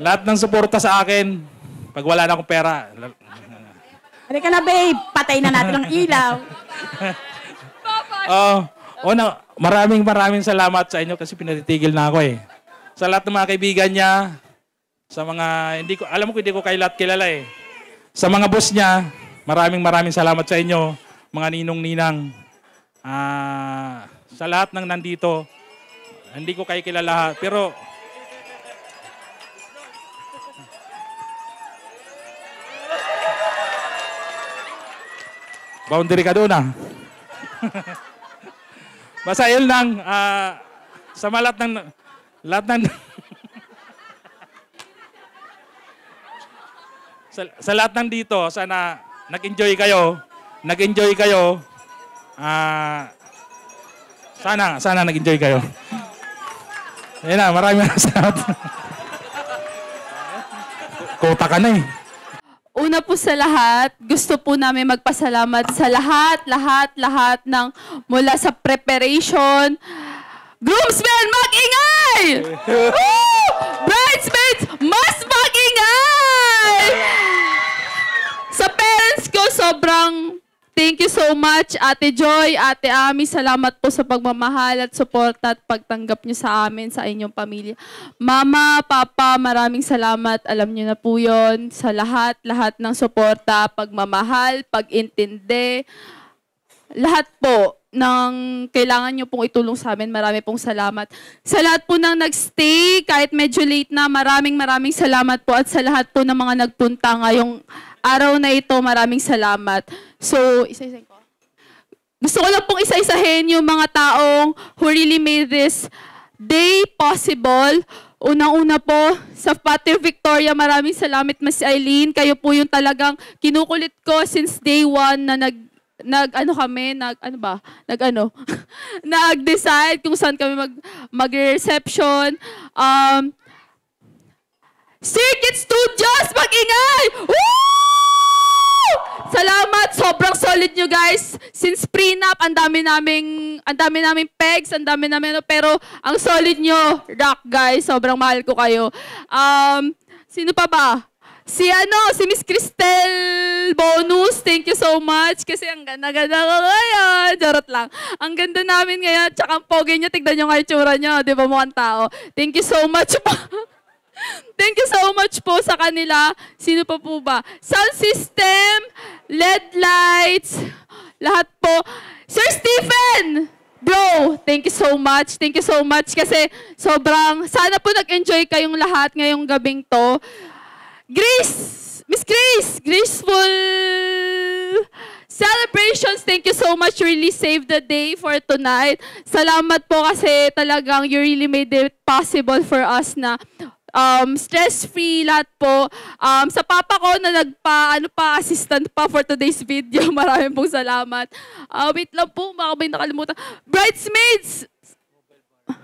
Lahat ng suporta sa akin, pag wala na akong pera. Halika na, babe. Patay na natin ang ilaw. Maraming salamat sa inyo kasi pinatitigil na ako eh. Sa lahat ng mga kaibigan niya, sa mga, alam ko hindi ko kayo lahat kilala eh. Sa mga boss niya, maraming salamat sa inyo, mga ninong-ninang. Sa lahat ng nandito, hindi ko kayo kilala, pero boundary ka doon ah. Basta yun lang, sa lahat ng sa lahat ng dito, sana nag-enjoy kayo. Sana nag-enjoy kayo. Ayun na, maraming salamat. Kota ka na eh. Una po sa lahat, gusto po namin magpasalamat sa lahat ng mula sa preparation. Groomsmen, mag-ingay! Woo! Bridesmaids, mas mag-ingay! Sa parents ko, sobrang thank you so much, Ate Joy, Ate Ami. Salamat po sa pagmamahal at suporta at pagtanggap niyo sa amin, sa inyong pamilya. Mama, Papa, maraming salamat. Alam niyo na po yon sa lahat ng suporta, pagmamahal, pag-intindi. Lahat po ng kailangan nyo pong itulong sa amin. Marami pong salamat. Sa lahat po ng nagstay, kahit medyo late na, maraming salamat po. At sa lahat po ng mga nagpunta ngayong araw na ito, maraming salamat. So, isa-isahin ko. Gusto ko lang pong isa-isahin yung mga taong who really made this day possible. Unang-una po, sa Pater Victoria, maraming salamat, Miss Eileen. Kayo po yung talagang kinukulit ko since day one na nag-decide kung saan kami mag-reception. Circuit Studios, mag-ingay! Woo! Salamat, sobrang solid nyo guys. Since prenup, ang dami naming pegs, ang dami namin, pero ang solid nyo, rock guys, sobrang mahal ko kayo. Sino pa ba? Si Miss Cristel Bonus, thank you so much. Kasi ang ganda-ganda ko ngayon. Charot lang. Ang ganda namin ngayon. Tsaka ang pogi niya, tignan nyo nga yung tsura nyo. Di ba mukhang tao? Thank you so much po. Thank you so much po sa kanila. Sino pa po ba? Sound system, LED lights, lahat po. Sir Stephen! Bro, thank you so much. Thank you so much kasi sobrang, sana po nag-enjoy kayong lahat ngayong gabing to. Grace! Miss Grace! Graceful celebrations. Thank you so much. You really saved the day for tonight. Salamat po kasi talagang you really made it possible for us na stress-free lahat po. Sa papa ko na assistant pa for today's video. Maraming pong salamat. Wait lang po, baka may nakalimutan. Bridesmaids!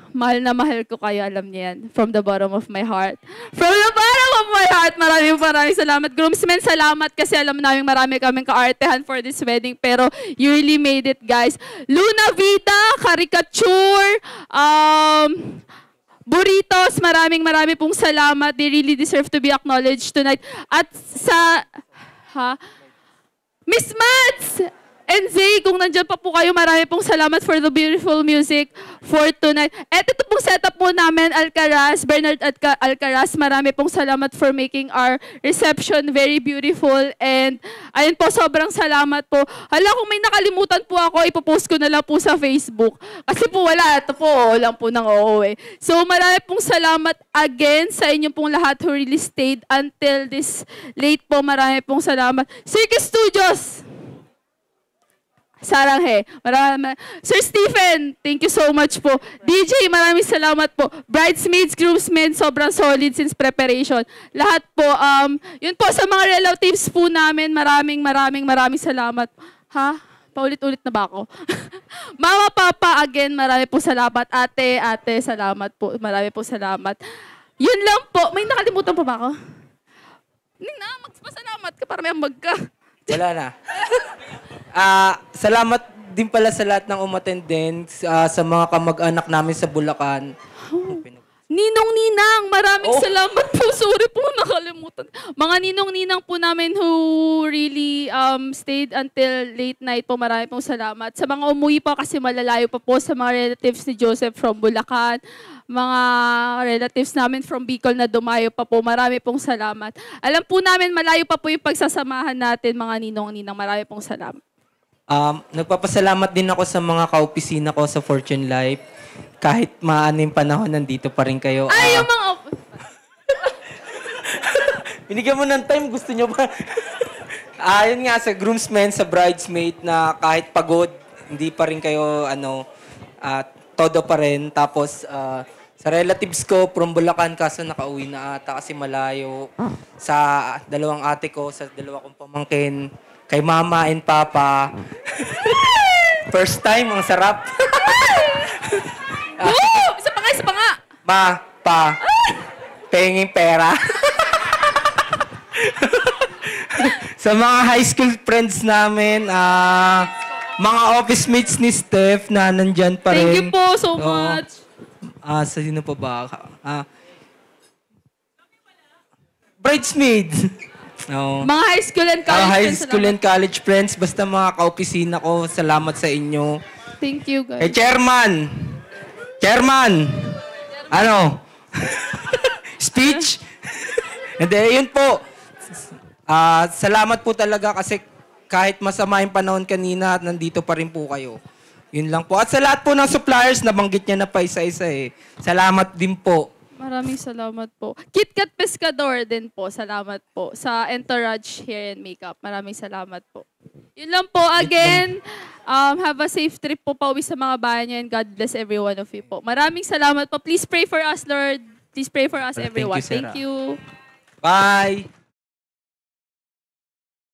Mahal na mahal ko kayo, alam niyo yan. From the bottom of my heart. From the bottom of my heart, maraming salamat. Groomsmen, salamat kasi alam namin marami kaming kaartehan for this wedding. Pero you really made it, guys. Luna Vida, Caricature, Burritos, maraming pong salamat. They really deserve to be acknowledged tonight. At Miss Mads and Zay, kung nandiyan pa po kayo, marami pong salamat for the beautiful music for tonight. At ito pong setup po namin, Bernard Alcaraz, marami pong salamat for making our reception very beautiful. And ayun po, sobrang salamat po. Hala, kung may nakalimutan po ako, ipopost ko na lang po sa Facebook. Kasi po wala, ito po, lang po ng oo eh. So marami pong salamat again sa inyong pong lahat who really stayed until this late po. Marami pong salamat. Circus Studios! Saranghe. Sir Stephen, thank you so much po. DJ, maraming salamat po. Bridesmaids, groomsmen, sobrang solid since preparation. Lahat po, yun po sa mga relatives po namin, maraming salamat. Ha? Paulit-ulit na ba ako? Mama, Papa, again, marami po salamat. Ate, salamat po. Marami po salamat. Yun lang po. May nakalimutan pa ba ako? Nina, magpasalamat ka para may ambag ka. Wala na. Salamat din pala sa lahat ng umattend din, sa mga kamag-anak namin sa Bulacan. Ninong-ninang, maraming salamat po. Sorry po, nakalimutan. Mga ninong-ninang po namin who really stayed until late night po, marami pong salamat. Sa mga umuwi pa kasi malalayo pa po, sa mga relatives ni Joseph from Bulacan, mga relatives namin from Bicol na dumayo pa po, marami pong salamat. Alam po namin, malayo pa po yung pagsasamahan natin, mga ninong-ninang. Marami pong salamat. Nagpapasalamat din ako sa mga kaopisina ko sa Fortune Life. Kahit maaning panahon, nandito pa rin kayo. Ay, yung mga... Binigyan mo ng time, gusto nyo ba? Yun nga, sa groomsmen, sa bridesmaid, na kahit pagod, hindi pa rin kayo, todo pa rin. Tapos, sa relatives ko, from Bulacan, kaso nakauwi na ata kasi malayo. Sa dalawang ate ko, sa dalawa kong pamangkin, kay Mama and Papa. First time, ang sarap. Isa pa nga, isa pa nga. Penging pera. Sa mga high school friends namin, mga office mates ni Steph na nandyan pa rin. Thank you po so much. Sa sino pa ba? Bridesmaids. No. Mga high school and college High friends. school and college friends, basta mga kaopisina ko, salamat sa inyo. Thank you, guys. Chairman! Ano? Speech? Hindi, yun po. Salamat po talaga kasi kahit masama yung panahon kanina, nandito pa rin po kayo. Yun lang po. At sa lahat po ng suppliers, nabanggit niya na pa isa-isa eh. Salamat din po. Maraming salamat po. KitKat Pescador din po. Salamat po. Sa Entourage Hair and Makeup. Maraming salamat po. Yun lang po. Again, have a safe trip po pauwi sa mga bayan niyo and God bless every one of you po. Maraming salamat po. Please pray for us, Lord. Please pray for us, everyone. Thank Thank you. Bye!